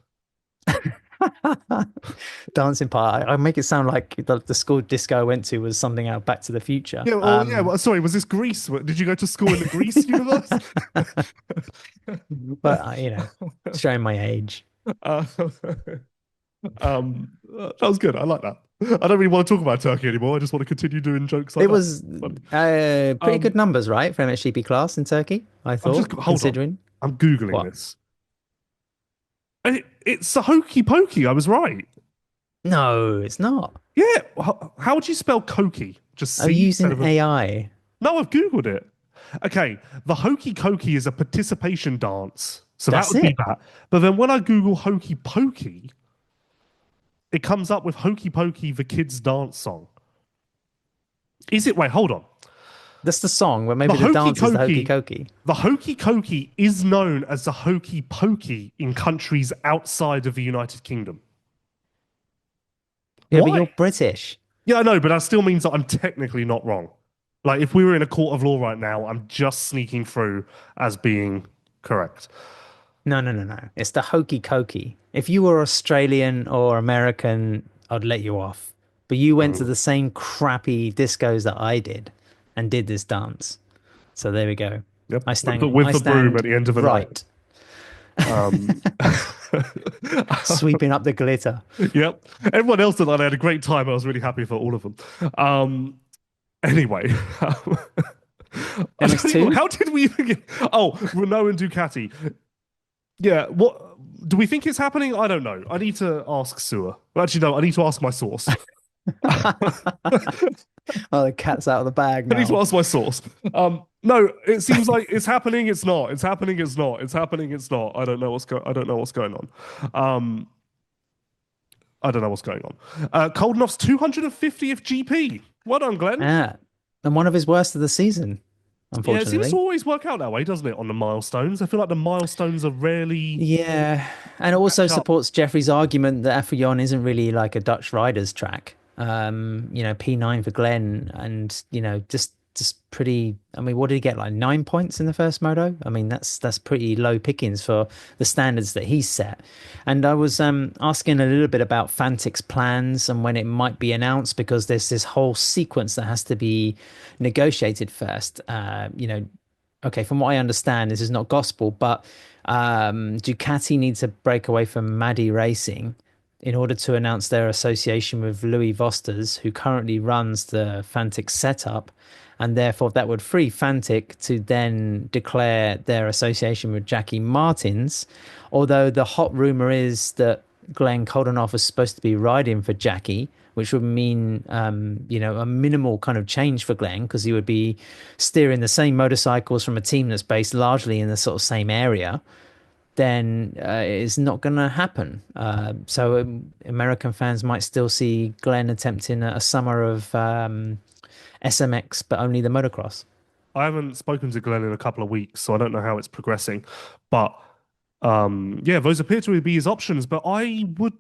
B: Dancing part. I make it sound like the school disco I went to was something out of Back to the Future.
A: Yeah. Oh, yeah. Well, sorry. Was this Greece? Did you go to school in the Greece universe?
B: But showing my age.
A: uh, that was good. I like that. I don't really want to talk about Turkey anymore. I just want to continue doing jokes like
B: It
A: that.
B: was
A: But,
B: pretty good numbers, right, for MXGP class in Turkey, I
A: I'm just
B: thought,
A: hold on.
B: considering
A: I'm googling
B: what?
A: this. It's a hokey pokey. I was right.
B: No, it's not.
A: Yeah. How would you spell Koki? Just
B: Are
A: C
B: you
A: instead
B: using
A: of a.
B: AI?
A: No, I've googled it. Okay, the hokey cokey is a participation dance, so that
B: That's
A: would be
B: it.
A: that. But then when I Google hokey pokey, it comes up with hokey pokey, the kids' dance song. Is it? Wait, hold on.
B: That's the song, but
A: The
B: maybe the
A: hokey
B: dance is the hokey
A: cokey,
B: cokey.
A: the hokey cokey is known as the hokey pokey in countries outside of the United Kingdom.
B: Yeah, but you're
A: Why?
B: British.
A: Yeah, I know, but that still means that I'm technically not wrong. Like, if we were in a court of law right now, I'm just sneaking through as being correct.
B: No, no, no, no. It's the hokey cokey. If you were Australian or American, I'd let you off. But you went to
A: Mm.
B: the same crappy discos that I did and did this dance. So there we go.
A: Yep,
B: I
A: with the,
B: stand
A: with
B: I
A: the broom at
B: stand
A: the end of the night.
B: right,
A: Um,
B: sweeping up the glitter.
A: yep. Everyone else that I had a great time. I was really happy for all of them. Anyway, I don't even,
B: MX2?
A: how did we even get? Oh, Renault and Ducati. Yeah. What do we think is happening? I don't know. I need to ask Sewer. Well, actually, no. I need to ask my source.
B: Oh, the cat's out of the bag
A: I need to
B: now.
A: ask my source. No, it seems like it's happening. It's not. It's happening. It's not. It's happening. It's not. I don't know what's going on. Um, I don't know what's going on. Koldenov's 250th GP. Well done, Glenn.
B: Yeah. And one of his worst of the season,
A: Yeah, it seems to
B: unfortunately.
A: always work out that way, doesn't it? On the milestones, I feel like the milestones are rarely
B: Yeah, and it also
A: catch up.
B: supports Jeffrey's argument that Afyon isn't really like a Dutch rider's track. P9 for Glenn, and just pretty. I mean, what did he get? Like 9 points in the first moto. I mean, that's pretty low pickings for the standards that he's set. And I was asking a little bit about Fantic's plans and when it might be announced because there's this whole sequence that has to be negotiated first. Okay, from what I understand, this is not gospel, but Ducati needs to break away from Maddie Racing in order to announce their association with Louis Vosters, who currently runs the Fantic setup, and therefore that would free Fantic to then declare their association with Jackie Martins. Although the hot rumor is that Glenn Koldenhoff is supposed to be riding for Jackie, which would mean a minimal kind of change for Glenn because he would be steering the same motorcycles from a team that's based largely in the sort of same area. Then it's not going to happen. So American fans might still see Glenn attempting a summer of SMX, but only the motocross.
A: I haven't spoken to Glenn in a couple of weeks, so I don't know how it's progressing. But yeah, those appear to be his options. But I would,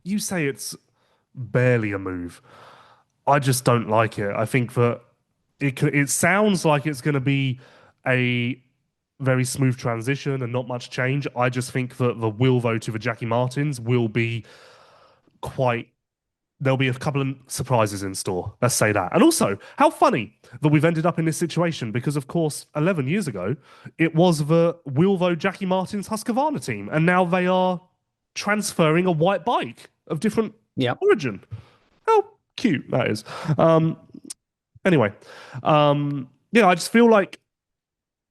A: you say it's barely a move. I just don't like it. I think that it sounds like it's going to be a very smooth transition and not much change. I just think that the Wilvo to the Jackie Martins will be quite. There'll be a couple of surprises in store. Let's say that. And also, how funny that we've ended up in this situation because, of course, 11 years ago, it was the Wilvo Jackie Martins Husqvarna team, and now they are transferring a white bike of different
B: Yep.
A: origin. How cute that is. Anyway, yeah, I just feel like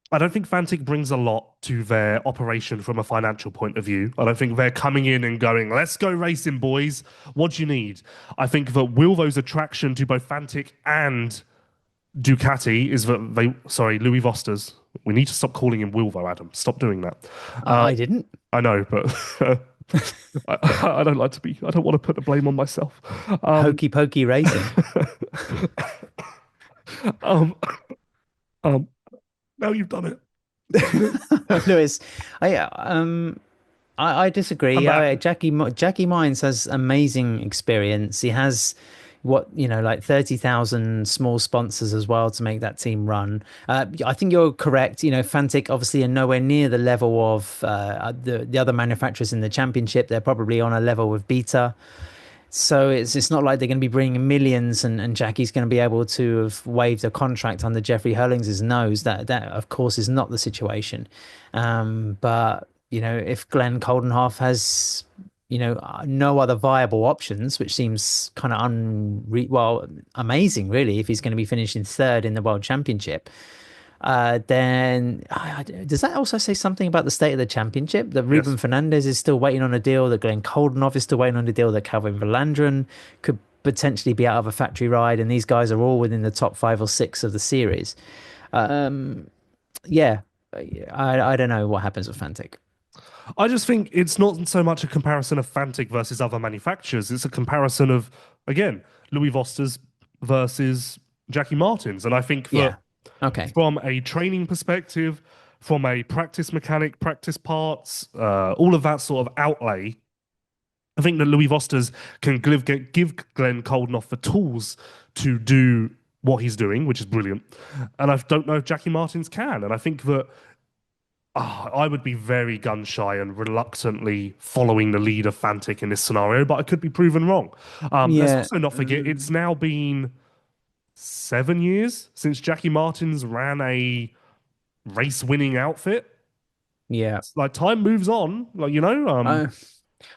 A: I don't think Fantic brings a lot to their operation from a financial point of view. I don't think they're coming in and going, let's go racing, boys. What do you need? I think that Wilvo's attraction to both Fantic and Ducati is that Louis Vosters. We need to stop calling him Wilvo, Adam. Stop doing that.
B: I didn't.
A: I know, but I don't like to be, I don't want to put the blame on myself.
B: Hokey pokey racing.
A: Um, um, now you've done it.
B: Lewis, I I disagree.
A: I'm back.
B: Jackie Mines has amazing experience. He has like 30,000 small sponsors as well to make that team run. I think you're correct. Fantic obviously are nowhere near the level of the other manufacturers in the championship. They're probably on a level with Beta. So it's not like they're going to be bringing millions and Jackie's going to be able to have waived a contract under Jeffrey Herlings' nose. That of course is not the situation. But if Glenn Coldenhoff has no other viable options, which seems kind of amazing really if he's going to be finishing third in the World Championship. Then does that also say something about the state of the championship? That Ruben
A: Yes.
B: Fernandez is still waiting on a deal, that Glenn Coldenhoff is still waiting on a deal, that Calvin Verlandren could potentially be out of a factory ride, and these guys are all within the top 5 or 6 of the series. Yeah, I don't know what happens with Fantic.
A: I just think it's not so much a comparison of Fantic versus other manufacturers. It's a comparison of, again, Louis Vosters versus Jackie Martins. And I think that
B: Yeah. Okay.
A: from a training perspective, from a practice mechanic, practice parts, all of that sort of outlay, I think that Louis Vosters can give Glenn Coldenhoff the tools to do what he's doing, which is brilliant. And I don't know if Jackie Martins can. And I think that I would be very gun shy and reluctantly following the lead of Fantic in this scenario, but I could be proven wrong. Let's
B: Yeah.
A: also not forget it's now been 7 years since Jackie Martins ran a race-winning outfit.
B: Yeah.
A: It's like time moves on,
B: I,
A: and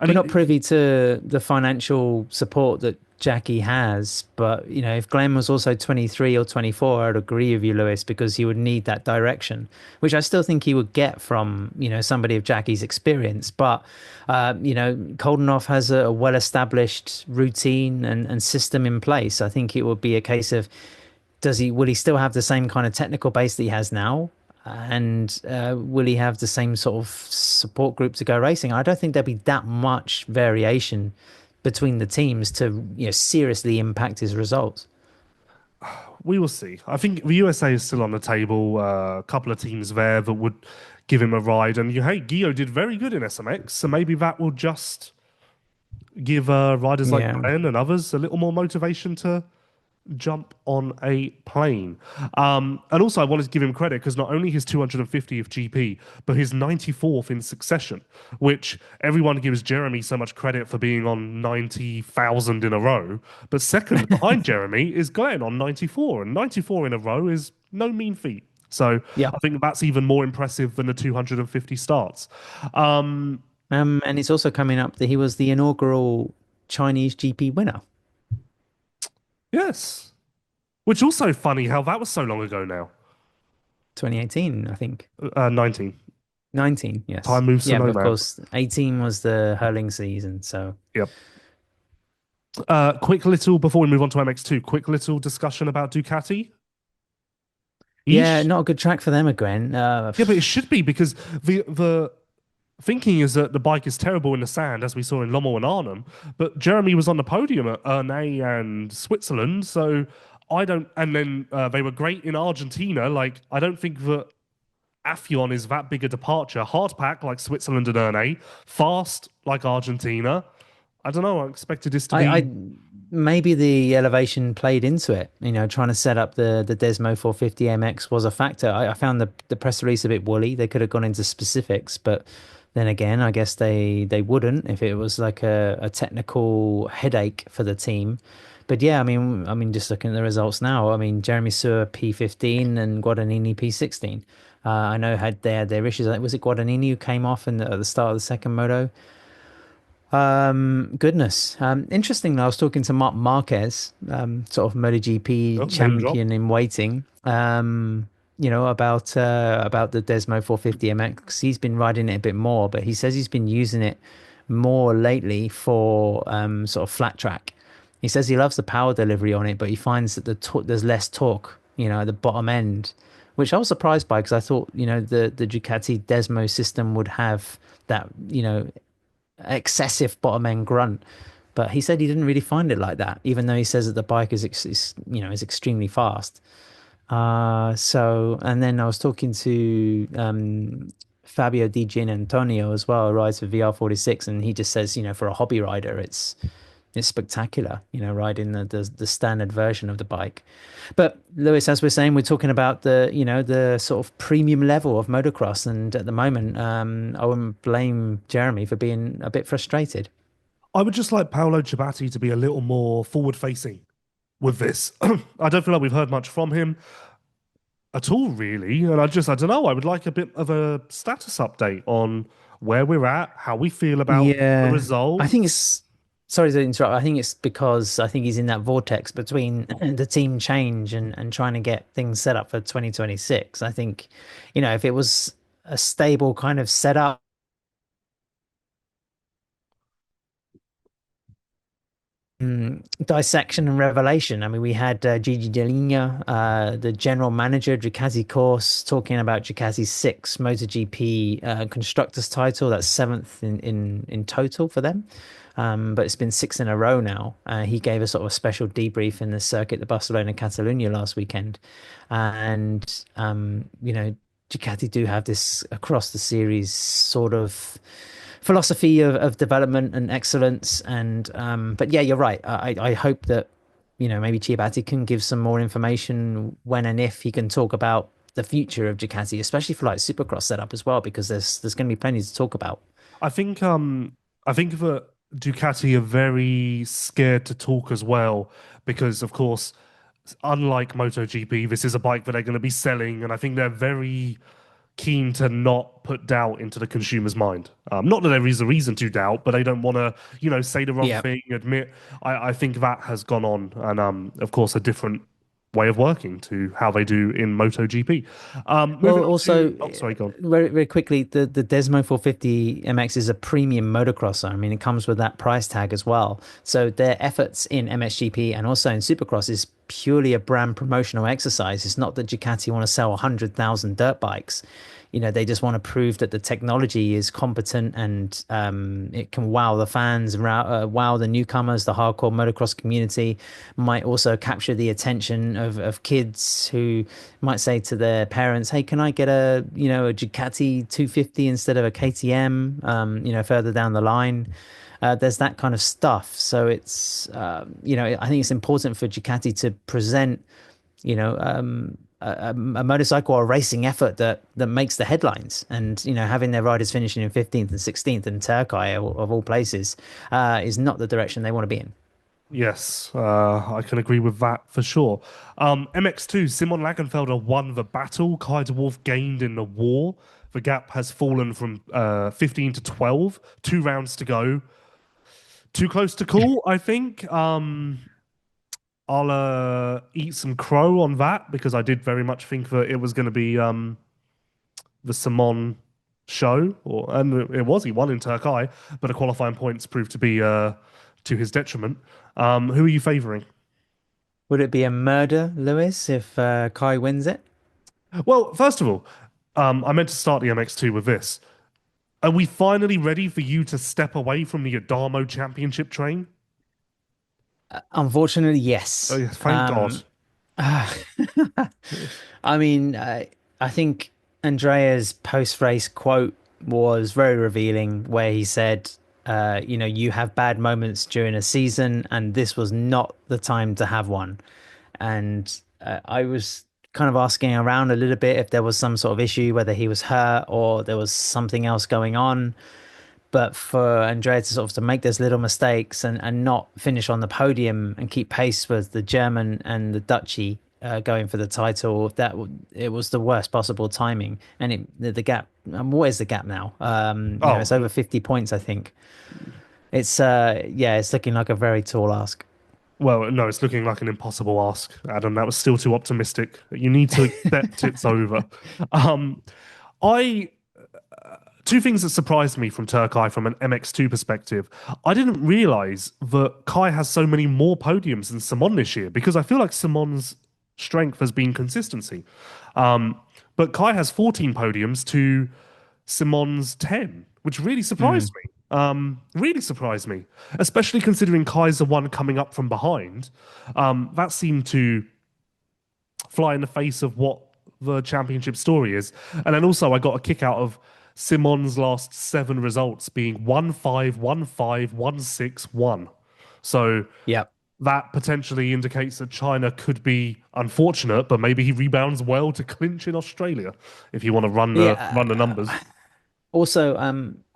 B: we're not privy to the financial support that Jackie has, but if Glenn was also 23 or 24, I'd agree with you, Lewis, because he would need that direction, which I still think he would get from somebody of Jackie's experience. But Coldenhoff has a well-established routine and system in place. I think it would be a case of will he still have the same kind of technical base that he has now? And will he have the same sort of support group to go racing? I don't think there'll be that much variation between the teams to seriously impact his results.
A: we will see. I think the USA is still on the table. A couple of teams there that would give him a ride, and hey, Gio did very good in SMX, so maybe that will just give riders like
B: Yeah.
A: Glenn and others a little more motivation to jump on a plane. And also, I wanted to give him credit because not only his 250th GP, but his 94th in succession, which everyone gives Jeremy so much credit for being on 90,000 in a row. But second behind Jeremy is Glenn on 94, and 94 in a row is no mean feat. So
B: Yeah.
A: I think that's even more impressive than the 250 starts. Um,
B: And it's also coming up that he was the inaugural Chinese GP winner.
A: yes. Which also funny how that was so long ago now.
B: 2018, I think.
A: 19.
B: 19, yes.
A: Time moves to
B: Yeah, but
A: no
B: of
A: man.
B: course, 18 was the hurling season. So,
A: Yep. Quick little before we move on to MX2. Quick little discussion about Ducati.
B: yeah,
A: Ish.
B: not a good track for them again.
A: Yeah, but it should be because the thinking is that the bike is terrible in the sand, as we saw in Lommel and Arnhem. But Jeremy was on the podium at Ernée and Switzerland, so I don't. And then they were great in Argentina. Like I don't think that Afyon is that big a departure. Hard pack like Switzerland and Ernée, fast like Argentina. I don't know. I expected this to
B: I
A: be.
B: maybe the elevation played into it. Trying to set up the Desmo 450 MX was a factor. I found the press release a bit woolly. They could have gone into specifics, but then again, I guess they wouldn't if it was like a technical headache for the team. But yeah, I mean, just looking at the results now, I mean, Jeremy Sewer P15 and Guadagnini P16. I know they had their issues. Was it Guadagnini who came off at the start of the second moto? Goodness. Interesting. I was talking to Mark Marquez, sort of
A: Oh,
B: MotoGP
A: name drop.
B: champion in waiting. About the Desmo 450 MX. He's been riding it a bit more, but he says he's been using it more lately for sort of flat track. He says he loves the power delivery on it, but he finds that there's less torque, at the bottom end, which I was surprised by because I thought, the Ducati Desmo system would have that, excessive bottom end grunt. But he said he didn't really find it like that, even though he says that the bike is extremely fast. And then I was talking to Fabio Di Gianantonio as well, rides for VR46, and he just says, for a hobby rider, it's spectacular, riding the standard version of the bike. But Lewis, as we're saying, we're talking about the sort of premium level of motocross, and at the moment, I wouldn't blame Jeremy for being a bit frustrated.
A: I would just like Paolo Ciabatti to be a little more forward facing with this. I don't feel like we've heard much from him at all, really. And I don't know, I would like a bit of a status update on where we're at, how we feel about the
B: Yeah, I
A: result.
B: think it's sorry to interrupt. I think it's because I think he's in that vortex between the team change and trying to get things set up for 2026. I think, if it was a stable kind of setup, dissection and revelation. I mean, we had Gigi Dell'Igna, the general manager of Ducati course, talking about Ducati's sixth MotoGP constructors title. That's seventh in total for them. But it's been six in a row now. He gave us sort of a special debrief in the circuit, the Barcelona Catalunya last weekend. And, Ducati do have this across the series sort of philosophy of development and excellence. And, but yeah, you're right. I hope that, maybe Chiabatti can give some more information when and if he can talk about the future of Ducati, especially for like Supercross setup as well, because there's going to be plenty to talk about.
A: I think that Ducati are very scared to talk as well because, of course, unlike MotoGP, this is a bike that they're going to be selling, and I think they're very keen to not put doubt into the consumer's mind. Not that there is a reason to doubt, but they don't want to, say the wrong
B: Yeah.
A: thing, admit. I think that has gone on, and of course, a different way of working to how they do in MotoGP. Moving
B: Well,
A: on
B: also,
A: to, oh, sorry, go on.
B: very, very quickly, the Desmo 450 MX is a premium motocrosser. I mean, it comes with that price tag as well. So their efforts in MXGP and also in Supercross is purely a brand promotional exercise. It's not that Ducati want to sell 100,000 dirt bikes. They just want to prove that the technology is competent and it can wow the fans, wow the newcomers, the hardcore motocross community. Might also capture the attention of kids who might say to their parents, "Hey, can I get a Ducati 250 instead of a KTM?" Further down the line. There's that kind of stuff. So I think it's important for Ducati to present a motorcycle or a racing effort that makes the headlines. And having their riders finishing in 15th and 16th in Türkiye of all places is not the direction they want to be in.
A: Yes, I can agree with that for sure. MX2, Simon Längenfelder won the battle. Kai de Wolf gained in the war. The gap has fallen from 15 to 12. 2 rounds to go. Too close to call, I think. I'll eat some crow on that because I did very much think that it was going to be the Simon show, and it was. He won in Turkey, but the qualifying points proved to be to his detriment. Who are you favouring?
B: Would it be a murder, Lewis, if Kai wins it?
A: Well, first of all, I meant to start the MX2 with this. Are we finally ready for you to step away from the Adamo Championship train?
B: Unfortunately,
A: Oh,
B: yes.
A: yes, thank God.
B: I mean, I think Andrea's post-race quote was very revealing, where he said, you have bad moments during a season, and this was not the time to have one. And I was kind of asking around a little bit if there was some sort of issue, whether he was hurt or there was something else going on. But for Andrea to sort of to make those little mistakes and not finish on the podium and keep pace with the German and the Dutchy going for the title, it was the worst possible timing. And the gap, what is the gap now? It's
A: Oh,
B: over 50 points, I think. It's yeah, it's looking like a very tall ask.
A: well, no, it's looking like an impossible ask, Adam. That was still too optimistic. You need to accept it's over. Um, I Two things that surprised me from Turkey from an MX2 perspective. I didn't realize that Kai has so many more podiums than Simon this year because I feel like Simon's strength has been consistency. But Kai has 14 podiums to Simon's 10, which really surprised
B: Mm.
A: me. Really surprised me, especially considering Kai's the one coming up from behind. That seemed to fly in the face of what the championship story is. And then also, I got a kick out of Simon's last 7 results being 1-5, 1-5, 1-6, 1. So
B: Yeah.
A: that potentially indicates that China could be unfortunate, but maybe he rebounds well to clinch in Australia if you want to run the numbers.
B: Also,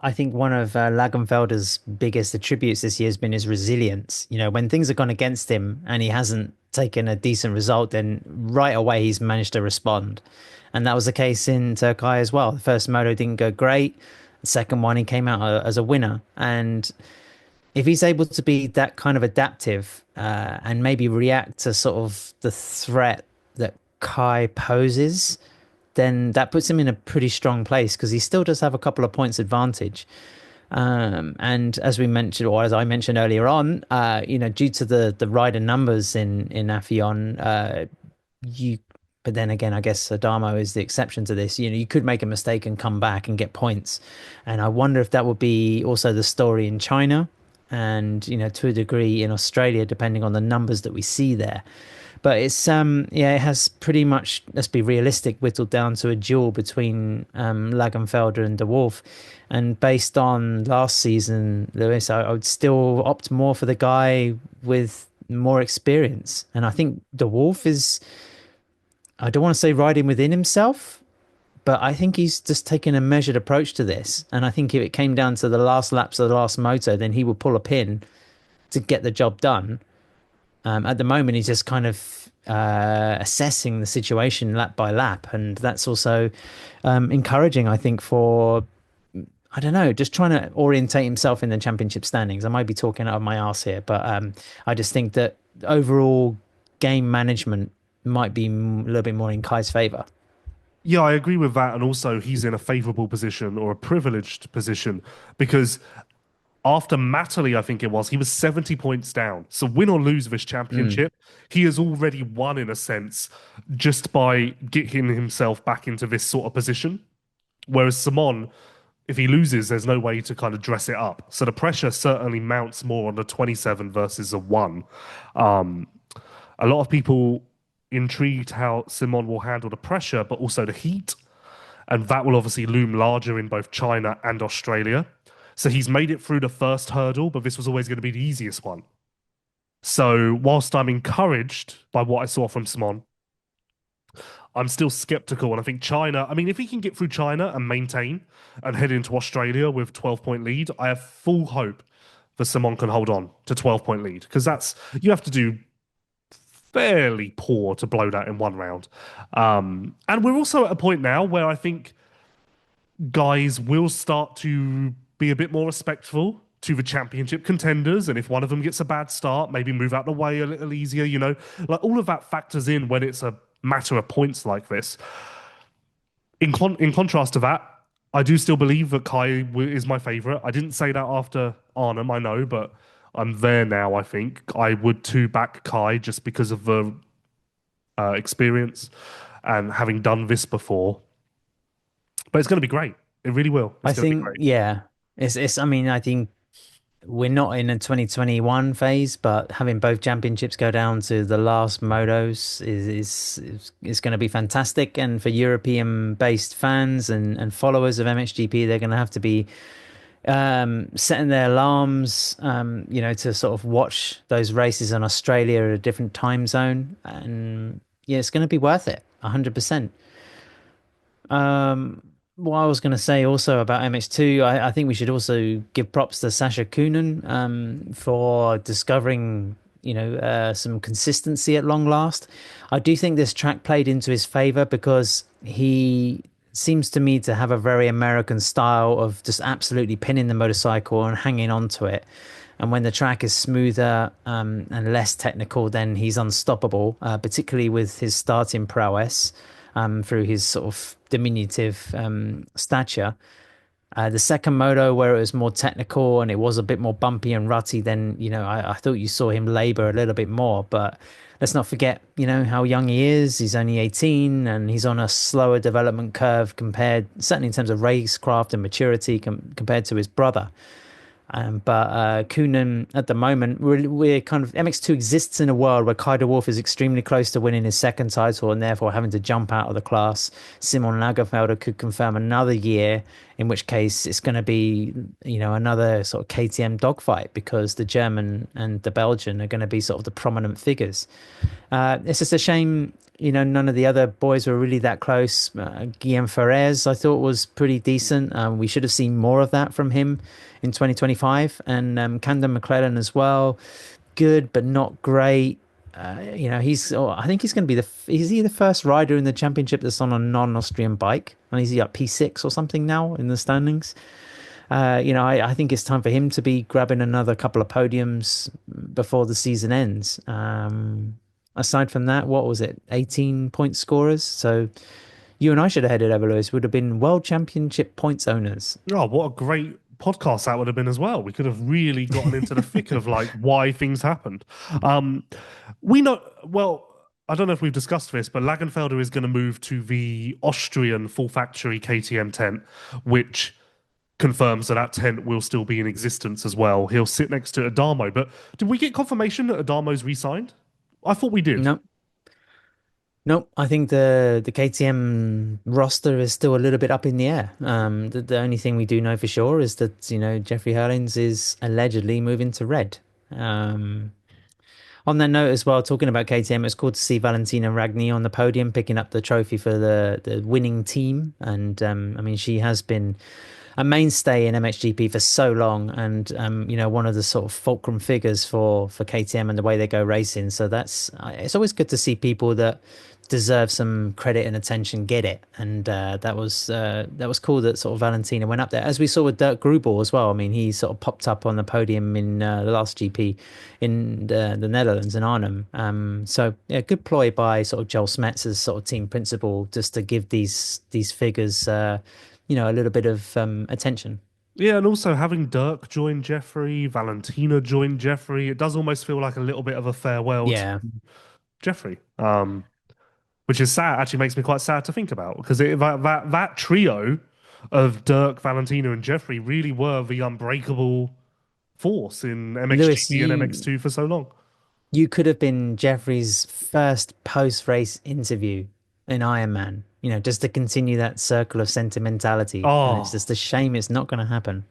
B: I think one of Lagenfelder's biggest attributes this year has been his resilience. You know, when things have gone against him and he hasn't taken a decent result, then right away he's managed to respond. And that was the case in Türkiye as well. The first moto didn't go great. The second one, he came out as a winner. And if he's able to be that kind of adaptive and maybe react to sort of the threat that Kai poses, then that puts him in a pretty strong place because he still does have a couple of points advantage. And as we mentioned, or as I mentioned earlier on, due to the rider numbers in Afyon, but then again, I guess Adamo is the exception to this. You know, you could make a mistake and come back and get points. And I wonder if that would be also the story in China and, to a degree in Australia, depending on the numbers that we see there. But it's it has pretty much, let's be realistic, whittled down to a duel between Lagenfelder and De Wolf. And based on last season, Lewis, I would still opt more for the guy with more experience. And I think De Wolf is, I don't want to say riding within himself, but I think he's just taken a measured approach to this. And I think if it came down to the last laps of the last moto, then he would pull a pin to get the job done. At the moment, he's just kind of assessing the situation lap by lap. And that's also encouraging, I think, for, I don't know, just trying to orientate himself in the championship standings. I might be talking out of my arse here, but I just think that overall game management might be a little bit more in Kai's favour.
A: Yeah, I agree with that. And also, he's in a favourable position or a privileged position because after Matterley, I think it was, he was 70 points down. So win or lose this championship, he has already won in a sense just by getting himself back into this sort of position. Whereas Simon, if he loses, there's no way to kind of dress it up. So the pressure certainly mounts more on the 27 versus a 1. A lot of people intrigued how Simon will handle the pressure, but also the heat. And that will obviously loom larger in both China and Australia. So he's made it through the first hurdle, but this was always going to be the easiest one. So whilst I'm encouraged by what I saw from Simon, I'm still skeptical. And I think China, I mean, if he can get through China and maintain and head into Australia with 12-point lead, I have full hope that Simon can hold on to 12-point lead because you have to do fairly poor to blow that in one round. And we're also at a point now where I think guys will start to be a bit more respectful to the championship contenders. And if one of them gets a bad start, maybe move out the way a little easier, like all of that factors in when it's a matter of points like this. In contrast to that, I do still believe that Kai is my favorite. I didn't say that after Arnhem, I know, but I'm there now, I think. I would too back Kai just because of the experience and having done this before. But it's going to be great. It really will.
B: I think, yeah. I mean, I think we're not in a 2021 phase, but having both championships go down to the last motos is going to be fantastic. And for European-based fans and followers of MXGP, they're going to have to be setting their alarms, to sort of watch those races in Australia at a different time zone. And yeah, it's going to be worth it, 100%. What I was going to say also about MX2, I think we should also give props to Sasha Coenen for discovering, some consistency at long last. I do think this track played into his favor because he seems to me to have a very American style of just absolutely pinning the motorcycle and hanging on to it. And when the track is smoother and less technical, then he's unstoppable, particularly with his starting prowess through his sort of diminutive stature. The second moto, where it was more technical and it was a bit more bumpy and rutty, then, I thought you saw him labor a little bit more. But let's not forget, how young he is. He's only 18 and he's on a slower development curve certainly in terms of racecraft and maturity compared to his brother. But Coenen, at the moment, we're kind of, MX2 exists in a world where Kai de Wolf is extremely close to winning his second title and therefore having to jump out of the class. Simon Längenfelder could confirm another year in which case it's going to be, another sort of KTM dogfight because the German and the Belgian are going to be sort of the prominent figures. It's just a shame, none of the other boys were really that close. Guillaume Ferrez, I thought, was pretty decent. We should have seen more of that from him in 2025. And Camden McClellan as well. Good, but not great. I think he's going to be is he the first rider in the championship that's on a non-Austrian bike? And is he at P6 or something now in the standings? I think it's time for him to be grabbing another couple of podiums before the season ends. Aside from that, what was it? 18-point scorers. So you and I should have headed over, Lewis. Would have been world championship points owners.
A: Oh, what a great podcast that would have been as well. We could have really gotten into the thick of like why things happened. We know, well, I don't know if we've discussed this, but Längenfelder is going to move to the Austrian full factory KTM tent, which confirms that tent will still be in existence as well. He'll sit next to Adamo. But did we get confirmation that Adamo's re-signed? I thought we did.
B: No. Nope, I think the KTM roster is still a little bit up in the air. The only thing we do know for sure is that, Jeffrey Herlings is allegedly moving to Red. On that note as well, talking about KTM, it's cool to see Valentina Ragni on the podium picking up the trophy for the winning team. And she has been a mainstay in MXGP for so long, and one of the sort of fulcrum figures for KTM and the way they go racing. So it's always good to see people that deserve some credit and attention get it, and that was cool that sort of Valentina went up there, as we saw with Dirk Grubel as well. I mean, he sort of popped up on the podium in the last GP in the Netherlands in Arnhem. So yeah, good ploy by sort of Joel Smets as sort of team principal, just to give these figures a little bit of attention.
A: Yeah, and also having Dirk join Jeffrey, Valentina join Jeffrey, it does almost feel like a little bit of a farewell to Jeffrey, which is sad. Actually, makes me quite sad to think about, because that trio of Dirk, Valentina, and Jeffrey really were the unbreakable force in MXGP
B: Lewis,
A: and MX2 for so long.
B: You could have been Jeffrey's first post-race interview in Ironman, just to continue that circle of sentimentality.
A: Oh,
B: and it's just a shame it's not going to happen.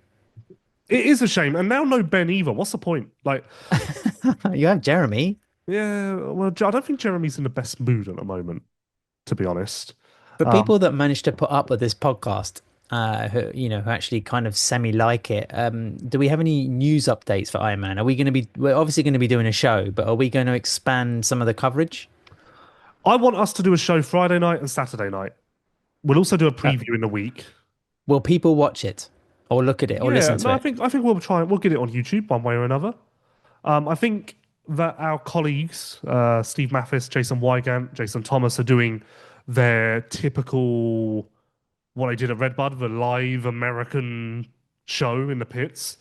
A: It is a shame. And now no Ben either. What's the point? Like,
B: you have Jeremy.
A: Yeah, well, I don't think Jeremy's in the best mood at the moment, to be honest.
B: For people that managed to put up with this podcast, who actually kind of semi-like it, do we have any news updates for Ironman? We're obviously going to be doing a show, but are we going to expand some of the coverage?
A: I want us to do a show Friday night and Saturday night. We'll also do a preview in the week. Will
B: people watch it or look at it or listen to it?
A: I think we'll try. We'll get it on YouTube one way or another. I think that our colleagues, Steve Mathis, Jason Wygant, Jason Thomas, are doing their typical what I did at Redbud, the live American show in the pits.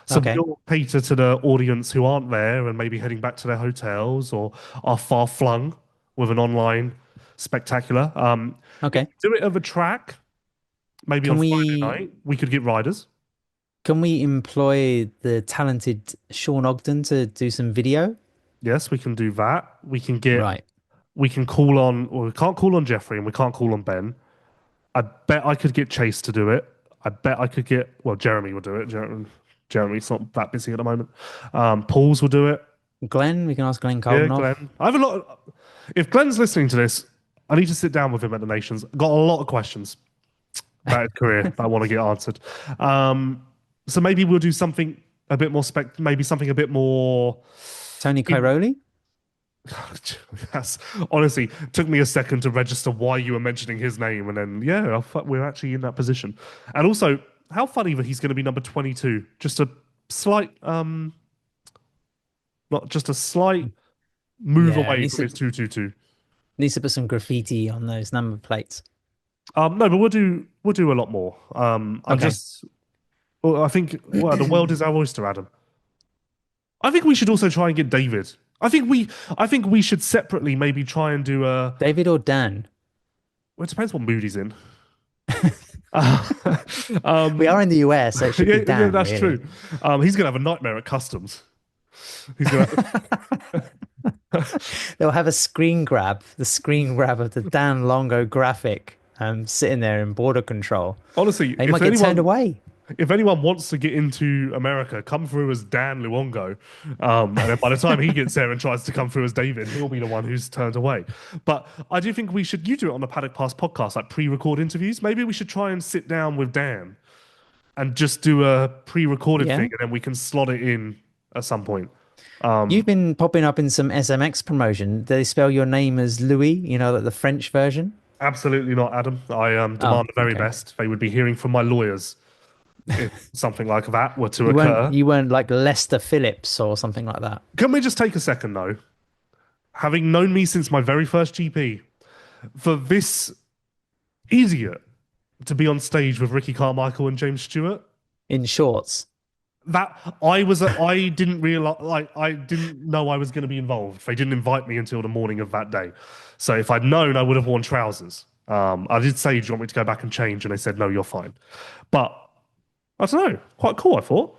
A: So we'll cater to the audience who aren't there and maybe heading back to their hotels or are far flung with an online spectacular. Do it of a track. Maybe on Friday night, we could get riders.
B: Can we employ the talented Sean Ogden to do some video?
A: Yes, we can do that. We can get we can call on, or we can't call on Jeffrey and we can't call on Ben. I bet I could get Chase to do it. I bet I could get, Jeremy will do it. Jeremy's not that busy at the moment. Pauls will do it.
B: Glenn, we can ask Glenn Coldenhoff.
A: Yeah, Glenn. I have a lot. If Glenn's listening to this, I need to sit down with him at the Nations. I've got a lot of questions about his career that I want to get answered. So maybe we'll do something a bit more maybe something a bit more
B: Tony Cairoli?
A: Yes. Honestly, took me a second to register why you were mentioning his name, and then we're actually in that position. And also, how funny that he's going to be number 22. Just a slight not just a slight move away from his 222.
B: Needs to put some graffiti on those number plates.
A: No, but we'll do a lot more. I think the world is our oyster, Adam. I think we should also try and get David. I think we should separately maybe try and do a
B: David or Dan.
A: Well, it depends what mood he's in.
B: We are in the US, so it should be Dan.
A: Yeah, that's true. He's gonna have a nightmare at customs. He's gonna.
B: They'll have a screen grab, the screen grab of the Dan Longo graphic sitting there in border control.
A: Honestly,
B: They might get turned away.
A: if anyone wants to get into America, come through as Dan Luongo. And then by the time he gets there and tries to come through as David, he'll be the one who's turned away. But I do think you do it on the Paddock Pass podcast, like pre-record interviews. Maybe we should try and sit down with Dan and just do a pre-recorded
B: Yeah.
A: thing, and then we can slot it in at some point.
B: You've been popping up in some SMX promotion. Do they spell your name as Louis, like the French version?
A: Absolutely not, Adam. I
B: Oh,
A: demand the very
B: okay.
A: best. They would be hearing from my lawyers if something like that were to
B: You weren't
A: occur.
B: you weren't like Lester Phillips or something like that.
A: Can we just take a second, though? Having known me since my very first GP, for this idiot to be on stage with Ricky Carmichael and James Stewart,
B: In shorts.
A: I didn't realize, like, I didn't know I was going to be involved. They didn't invite me until the morning of that day. So if I'd known, I would have worn trousers. I did say, do you want me to go back and change? And they said, no, you're fine. But I don't know, quite cool, I thought.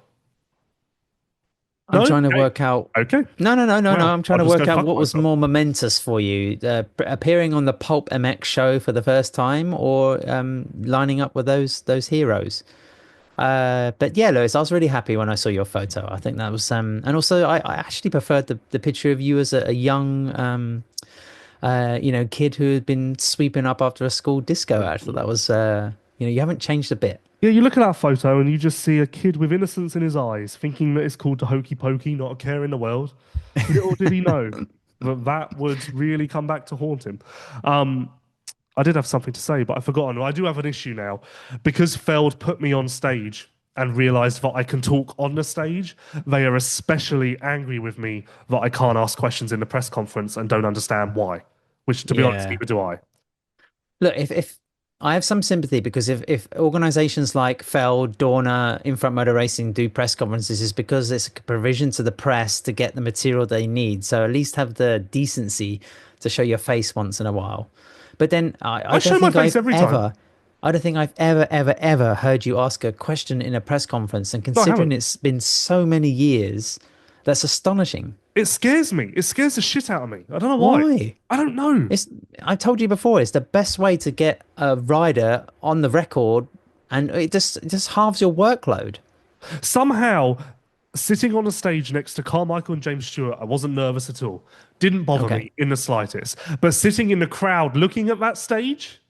B: I'm
A: No?
B: trying to
A: Okay.
B: work out.
A: Okay.
B: No.
A: Well,
B: I'm trying
A: I'll
B: to
A: just
B: work
A: go
B: out
A: fuck
B: what was
A: myself.
B: more momentous for you, appearing on the Pulp MX show for the first time, or lining up with those heroes. But yeah, Lewis, I was really happy when I saw your photo. I think that was and also I actually preferred the picture of you as a young kid who had been sweeping up after a school disco. I thought that was you haven't changed a bit.
A: Yeah, you look at that photo and you just see a kid with innocence in his eyes, thinking that it's called the hokey pokey, not a care in the world. Little did he know that that would really come back to haunt him. Um, I did have something to say, but I've forgotten. I do have an issue now because Feld put me on stage and realized that I can talk on the stage. They are especially angry with me that I can't ask questions in the press conference and don't understand why. Which, to be honest,
B: Yeah.
A: neither do I.
B: Look, if I have some sympathy because if organizations like Feld, Dorna, Infront Motor Racing do press conferences, it's because it's a provision to the press to get the material they need. So at least have the decency to show your face once in a while. But then
A: I show my face every time.
B: I don't think I've ever heard you ask a question in a press conference. And
A: No, I
B: considering
A: haven't.
B: it's been so many years, that's astonishing.
A: It scares me. It scares the shit out of me. I don't know why.
B: Why?
A: I don't know.
B: It's I told you before, it's the best way to get a rider on the record, and it just halves your workload.
A: Somehow, sitting on a stage next to Carmichael and James Stewart, I wasn't nervous at all. Didn't bother
B: Okay.
A: me in the slightest. But sitting in the crowd looking at that stage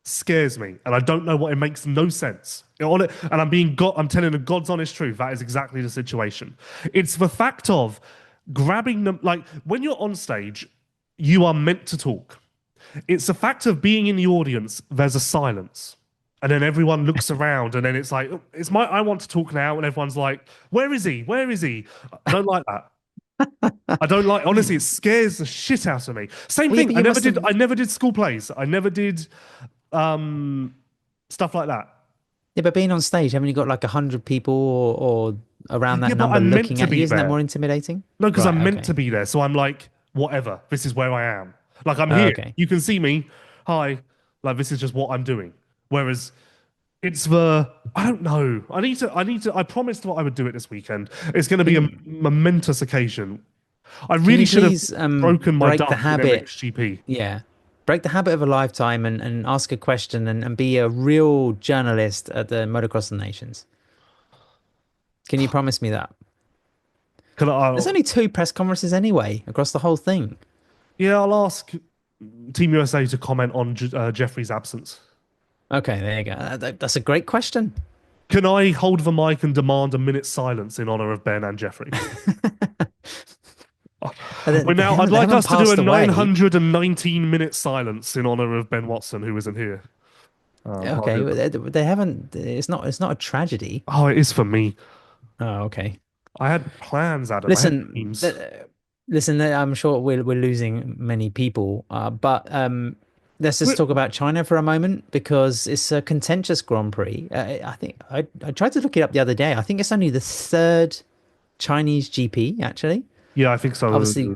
A: scares me. And I don't know what, it makes no sense. And I'm telling the God's honest truth. That is exactly the situation. It's the fact of grabbing them, like when you're on stage, you are meant to talk. It's the fact of being in the audience, there's a silence. And then everyone looks around, and then it's like, "Oh, I want to talk now." And everyone's like, "Where is he? Where is he?" I don't like that. I don't like, honestly, it scares the shit out of me. Same
B: Well, yeah,
A: thing.
B: but you must have.
A: I never did school plays. I never did um, stuff like that.
B: Yeah, but being on stage, haven't you got like 100 people or around
A: Yeah,
B: that
A: but
B: number
A: I'm meant
B: looking
A: to
B: at you?
A: be
B: Isn't that
A: there.
B: more intimidating?
A: No, because
B: Right.
A: I'm meant
B: Okay.
A: to be there. So I'm like, whatever. This is where I am. Like I'm here.
B: Okay.
A: You can see me. Hi. Like this is just what I'm doing. Whereas it's the I don't know. I promised what I would do it this weekend. It's going to be a
B: Can
A: momentous occasion. I
B: can
A: really
B: you
A: should have
B: please
A: broken my
B: break the
A: duck in
B: habit?
A: MXGP.
B: Yeah. Break the habit of a lifetime and ask a question and be a real journalist at the Motocross of Nations. Can you promise me that?
A: Can I,
B: There's only two press conferences anyway across the whole thing.
A: yeah, I'll ask Team USA to comment on Jeffrey's absence.
B: Okay, there you go. That's a great question.
A: Can I hold the mic and demand a minute's silence in honor of Ben and Jeffrey?
B: They, they
A: I'd
B: haven't, they
A: like
B: haven't
A: us to do a
B: passed away.
A: 919-minute silence in honor of Ben Watson, who isn't here. I'll
B: Okay,
A: do
B: but
A: that.
B: they haven't. It's not a tragedy.
A: Oh, it is for me.
B: Oh, okay.
A: I had plans, Adam. I had
B: Listen,
A: dreams.
B: listen. I'm sure we're losing many people, but let's just talk about China for a moment because it's a contentious Grand Prix. I think I tried to look it up the other day. I think it's only the third Chinese GP actually.
A: Yeah, I think so.
B: Obviously,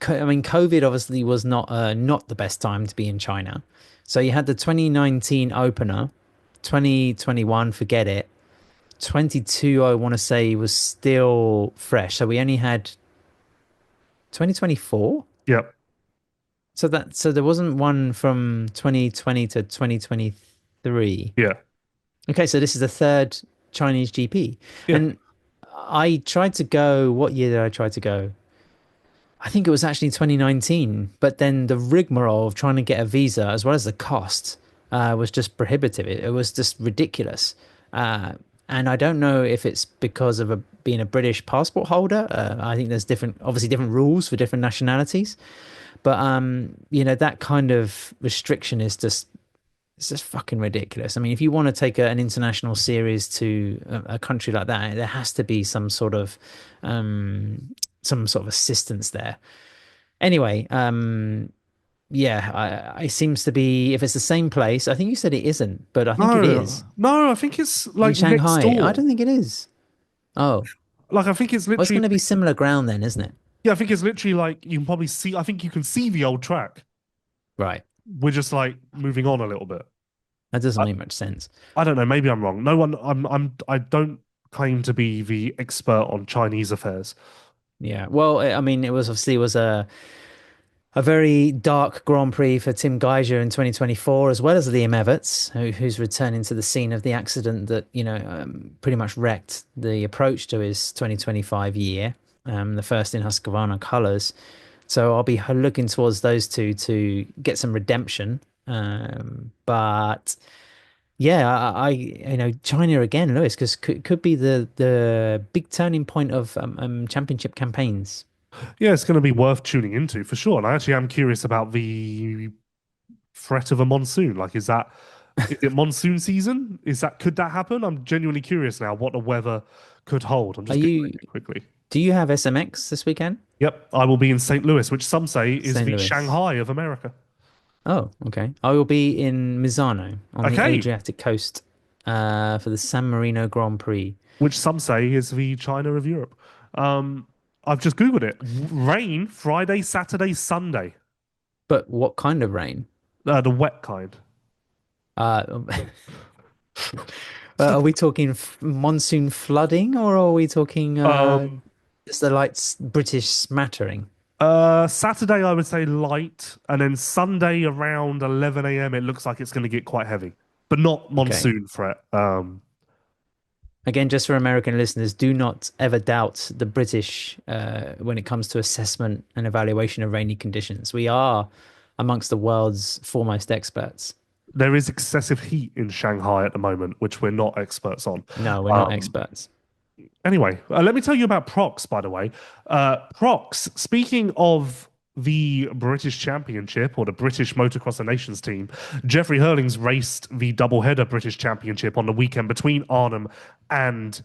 B: I mean, COVID obviously was not the best time to be in China. So you had the 2019 opener, 2021, forget it. 22, I want to say, was still fresh. So we only had 2024.
A: Yep.
B: So there wasn't one from 2020 to 2023.
A: Yeah,
B: Okay, so this is the third Chinese GP.
A: yeah.
B: And I tried to go, what year did I try to go? I think it was actually 2019, but then the rigmarole of trying to get a visa as well as the cost was just prohibitive. It was just ridiculous. Uh, and I don't know if it's because of being a British passport holder. I think there's obviously different rules for different nationalities. But that kind of restriction is just it's just fucking ridiculous. I mean, if you want to take an international series to a country like that, there has to be some sort of assistance there. Anyway, yeah, it seems to be if it's the same place. I think you said it isn't, but I think it
A: No,
B: is
A: no, I think it's
B: in
A: like next
B: Shanghai. I
A: door.
B: don't think it is. Oh,
A: Like I think it's
B: well, it's
A: literally
B: going to be similar ground then, isn't it?
A: yeah, I think it's literally like you can probably see I think you can see the old track.
B: Right.
A: We're just like moving on a little bit.
B: That doesn't
A: I,
B: make much sense.
A: I don't know, maybe I'm wrong. No one I don't claim to be the expert on Chinese affairs.
B: Yeah. Well, I mean, it was a very dark Grand Prix for Tim Geiger in 2024, as well as Liam Everts, who's returning to the scene of the accident that, pretty much wrecked the approach to his 2025 year, the first in Husqvarna colours. So I'll be looking towards those two to get some redemption. But yeah, China again, Lewis, because could be the big turning point of championship campaigns.
A: Yeah, it's going to be worth tuning into for sure. And I actually am curious about the threat of a monsoon. Like, is it monsoon season? Could that happen? I'm genuinely curious now what the weather could hold. I'm
B: Are
A: just googling
B: you,
A: it quickly.
B: do you have SMX this weekend?
A: Yep, I will be in St. Louis, which some say is
B: St.
A: the
B: Louis.
A: Shanghai of America.
B: Oh, okay. I will be in Misano on the
A: Okay,
B: Adriatic coast for the San Marino Grand Prix.
A: which some say is the China of Europe. Um, I've just googled it. Rain Friday, Saturday, Sunday.
B: But what kind of rain?
A: The wet kind.
B: Uh, are we talking monsoon flooding or are we talking
A: Um,
B: just the light British smattering?
A: Saturday I would say light, and then Sunday around 11 a.m. it looks like it's going to get quite heavy, but not
B: Okay.
A: monsoon threat.
B: Again, just for American listeners, do not ever doubt the British when it comes to assessment and evaluation of rainy conditions. We are amongst the world's foremost experts.
A: There is excessive heat in Shanghai at the moment, which we're not experts on.
B: No, we're not
A: Um,
B: experts.
A: Anyway, let me tell you about ProX, by the way. ProX, speaking of the British Championship or the British Motocross of Nations team, Jeffrey Herlings raced the double-header British Championship on the weekend between Arnhem and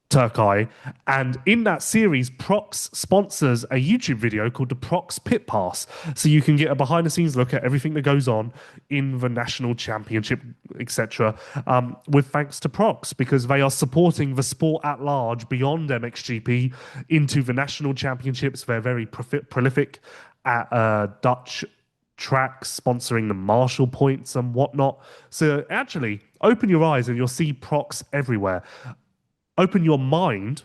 A: Türkiye. And in that series, Prox sponsors a YouTube video called the Prox Pit Pass. So you can get a behind the scenes look at everything that goes on in the national championship, etc., with thanks to Prox, because they are supporting the sport at large beyond MXGP into the national championships. They're very prolific at Dutch tracks, sponsoring the Marshall points and whatnot. So actually, open your eyes and you'll see Prox everywhere. Open your mind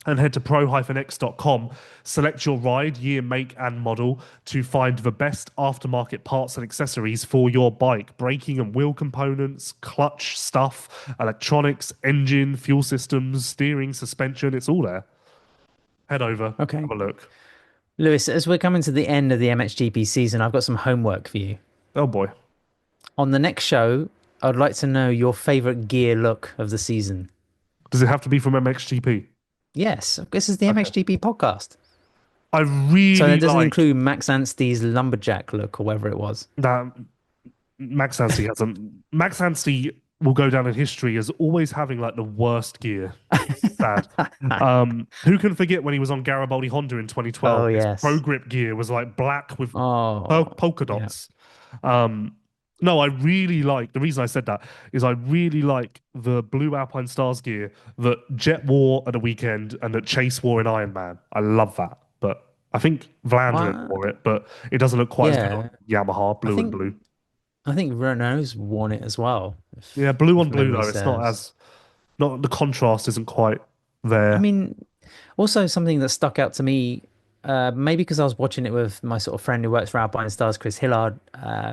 A: and head to pro-x.com. Select your ride, year, make, and model to find the best aftermarket parts and accessories for your bike. Braking and wheel components, clutch stuff, electronics, engine, fuel systems, steering, suspension. It's all there. Head over,
B: Okay.
A: have a look.
B: Lewis, as we're coming to the end of the MXGP season, I've got some homework for you.
A: Oh boy.
B: On the next show, I'd like to know your favorite gear look of the season.
A: Does it have to be from MXGP?
B: Yes, this is the
A: Okay.
B: MXGP podcast.
A: I
B: So
A: really
B: that doesn't
A: like
B: include Max Anstey's lumberjack look or whatever it was.
A: that Max Anstey hasn't. Max Anstey will go down in history as always having like the worst gear. Sad. Who can forget when he was on Garibaldi Honda in 2012?
B: Oh,
A: His pro
B: yes.
A: grip gear was like black with
B: Oh,
A: polka
B: yeah.
A: dots. Um, no, I really like the reason I said that is I really like the blue Alpine Stars gear that Jet wore at the weekend and that Chase wore in Iron Man. I love that. But I think Vlanderen
B: Well,
A: wore it, but it doesn't look quite as good on
B: yeah.
A: Yamaha,
B: I
A: blue and
B: think
A: blue.
B: I think Renault's worn it as well,
A: Yeah, blue on
B: if
A: blue
B: memory
A: though. It's not
B: serves.
A: as not the contrast isn't quite
B: I
A: there.
B: mean, also something that stuck out to me maybe because I was watching it with my sort of friend who works for Alpine Stars, Chris Hillard,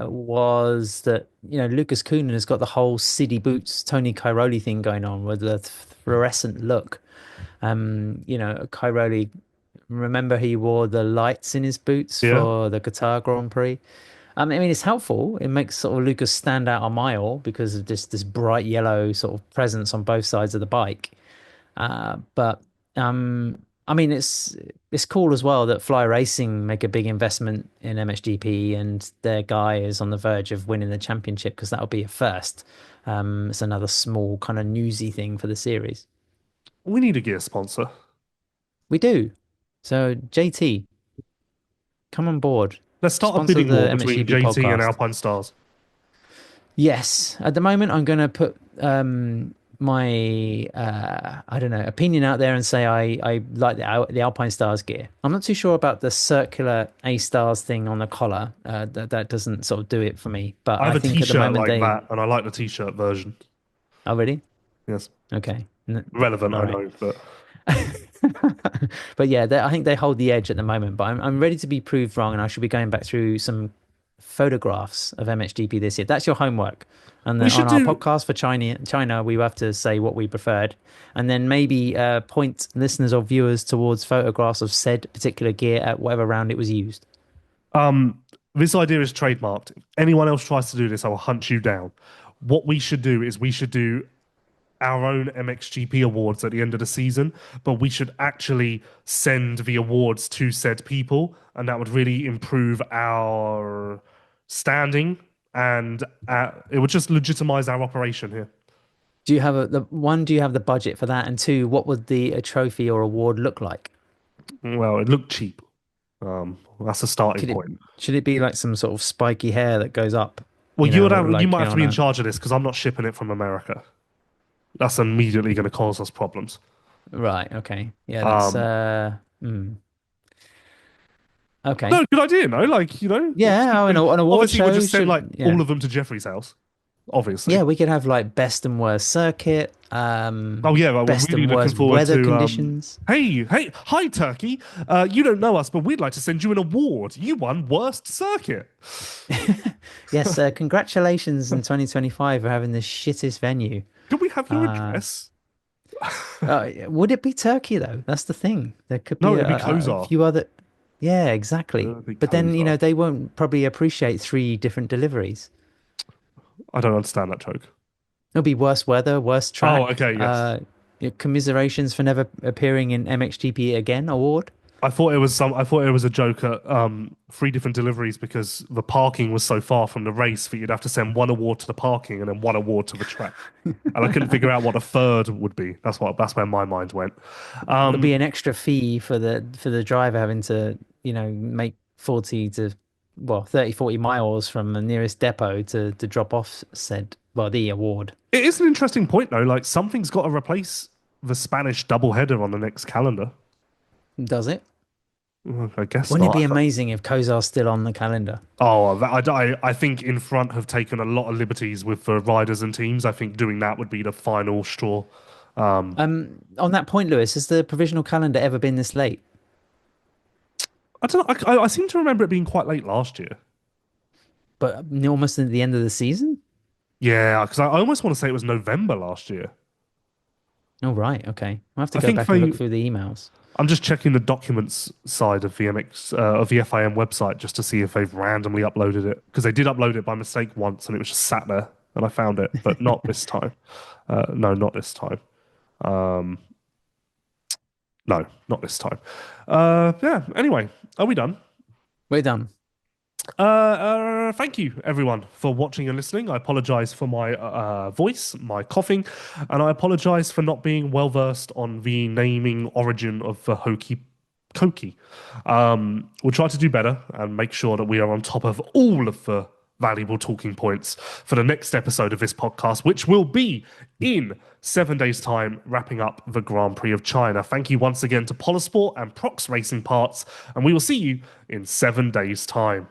B: was that, Lucas Coenen has got the whole City Boots, Tony Cairoli thing going on with the fluorescent look. Cairoli, remember he wore the lights in his boots
A: Yeah.
B: for the Qatar Grand Prix? I mean, it's helpful. It makes sort of Lucas stand out a mile because of this bright yellow sort of presence on both sides of the bike. But I mean, it's cool as well that Fly Racing make a big investment in MXGP, and their guy is on the verge of winning the championship because that'll be a first. It's another small kind of newsy thing for the series.
A: We need a gear sponsor.
B: We do. So JT, come on board.
A: Let's start a
B: Sponsor
A: bidding
B: the
A: war between
B: MXGP
A: JT and
B: podcast.
A: Alpine Stars.
B: Yes, at the moment I'm going to put my I don't know opinion out there and say I like the Alpine Stars gear. I'm not too sure about the circular A Stars thing on the collar. That doesn't sort of do it for me. But
A: I have
B: I
A: a
B: think at the
A: t-shirt
B: moment
A: like that, and I like the t-shirt version.
B: Oh, really?
A: Yes.
B: Okay.
A: Relevant,
B: All
A: I
B: right.
A: know, but
B: But yeah, I think they hold the edge at the moment. But I'm ready to be proved wrong, and I should be going back through some photographs of MXGP this year. That's your homework. And
A: we
B: then
A: should
B: on our
A: do.
B: podcast for China, we have to say what we preferred, and then maybe point listeners or viewers towards photographs of said particular gear at whatever round it was used.
A: This idea is trademarked. If anyone else tries to do this, I will hunt you down. What we should do is we should do our own MXGP awards at the end of the season, but we should actually send the awards to said people, and that would really improve our standing, and it would just legitimize our operation here.
B: Do you have do you have the budget for that? And two, what would a trophy or award look like?
A: Well, it looked cheap. That's a starting
B: Could it
A: point.
B: should it be like some sort of spiky hair that goes up,
A: Well, you
B: like
A: might have to
B: on
A: be in
B: a
A: charge of this because I'm not shipping it from America. That's immediately going to cause us problems.
B: right, okay. Yeah, that's
A: Um,
B: okay.
A: no, good idea, no? Like,
B: Yeah, an award
A: obviously we'll
B: show
A: just send
B: should
A: like
B: yeah.
A: all of them to Jeffrey's house. Obviously.
B: Yeah, we could have like best and worst circuit,
A: Oh yeah, well, we're
B: best
A: really
B: and
A: looking
B: worst
A: forward
B: weather
A: to.
B: conditions.
A: Hey, hi Turkey. You don't know us, but we'd like to send you an award. You won worst circuit.
B: Yes, congratulations in 2025 for having the shittest venue.
A: Can we have your
B: Uh,
A: address?
B: would it be Turkey though? That's the thing. There could
A: No,
B: be
A: it'd be
B: a
A: Kozar.
B: few other. Yeah, exactly.
A: It'd be
B: But then,
A: Kozar.
B: they won't probably appreciate three different deliveries.
A: I don't understand that joke.
B: It'll be worse weather, worse
A: Oh,
B: track.
A: okay, yes.
B: Commiserations for never appearing in MXGP again award.
A: I thought it was a joke at three different deliveries because the parking was so far from the race that you'd have to send one award to the parking and then one award to the track. And I couldn't figure out what a third would be. That's where my mind went.
B: There'll be an extra fee for the driver having to, make 40 to 30, 40 miles from the nearest depot to drop off the award.
A: It is an interesting point though. Like something's got to replace the Spanish double header on the next calendar.
B: Does it?
A: I guess
B: Wouldn't it
A: not.
B: be amazing if Kozar's still on the calendar?
A: Oh, I think in front have taken a lot of liberties with the riders and teams. I think doing that would be the final straw.
B: On that point, Lewis, has the provisional calendar ever been this late?
A: I don't know. I seem to remember it being quite late last year.
B: But almost at the end of the season?
A: Yeah, because I almost want to say it was November last year.
B: Oh, right. Okay. I'll have to
A: I
B: go
A: think
B: back and look through the emails.
A: I'm just checking the documents side of the of the FIM website just to see if they've randomly uploaded it because they did upload it by mistake once and it was just sat there and I found it, but not this time. No, not this time. No, not this time. Yeah. Anyway, are we done?
B: We're done.
A: Thank you everyone for watching and listening. I apologize for my voice, my coughing, and I apologize for not being well versed on the naming origin of the hokey cokey. We'll try to do better and make sure that we are on top of all of the valuable talking points for the next episode of this podcast, which will be in 7 days' time, wrapping up the Grand Prix of China. Thank you once again to Polisport and ProX Racing Parts, and we will see you in 7 days' time.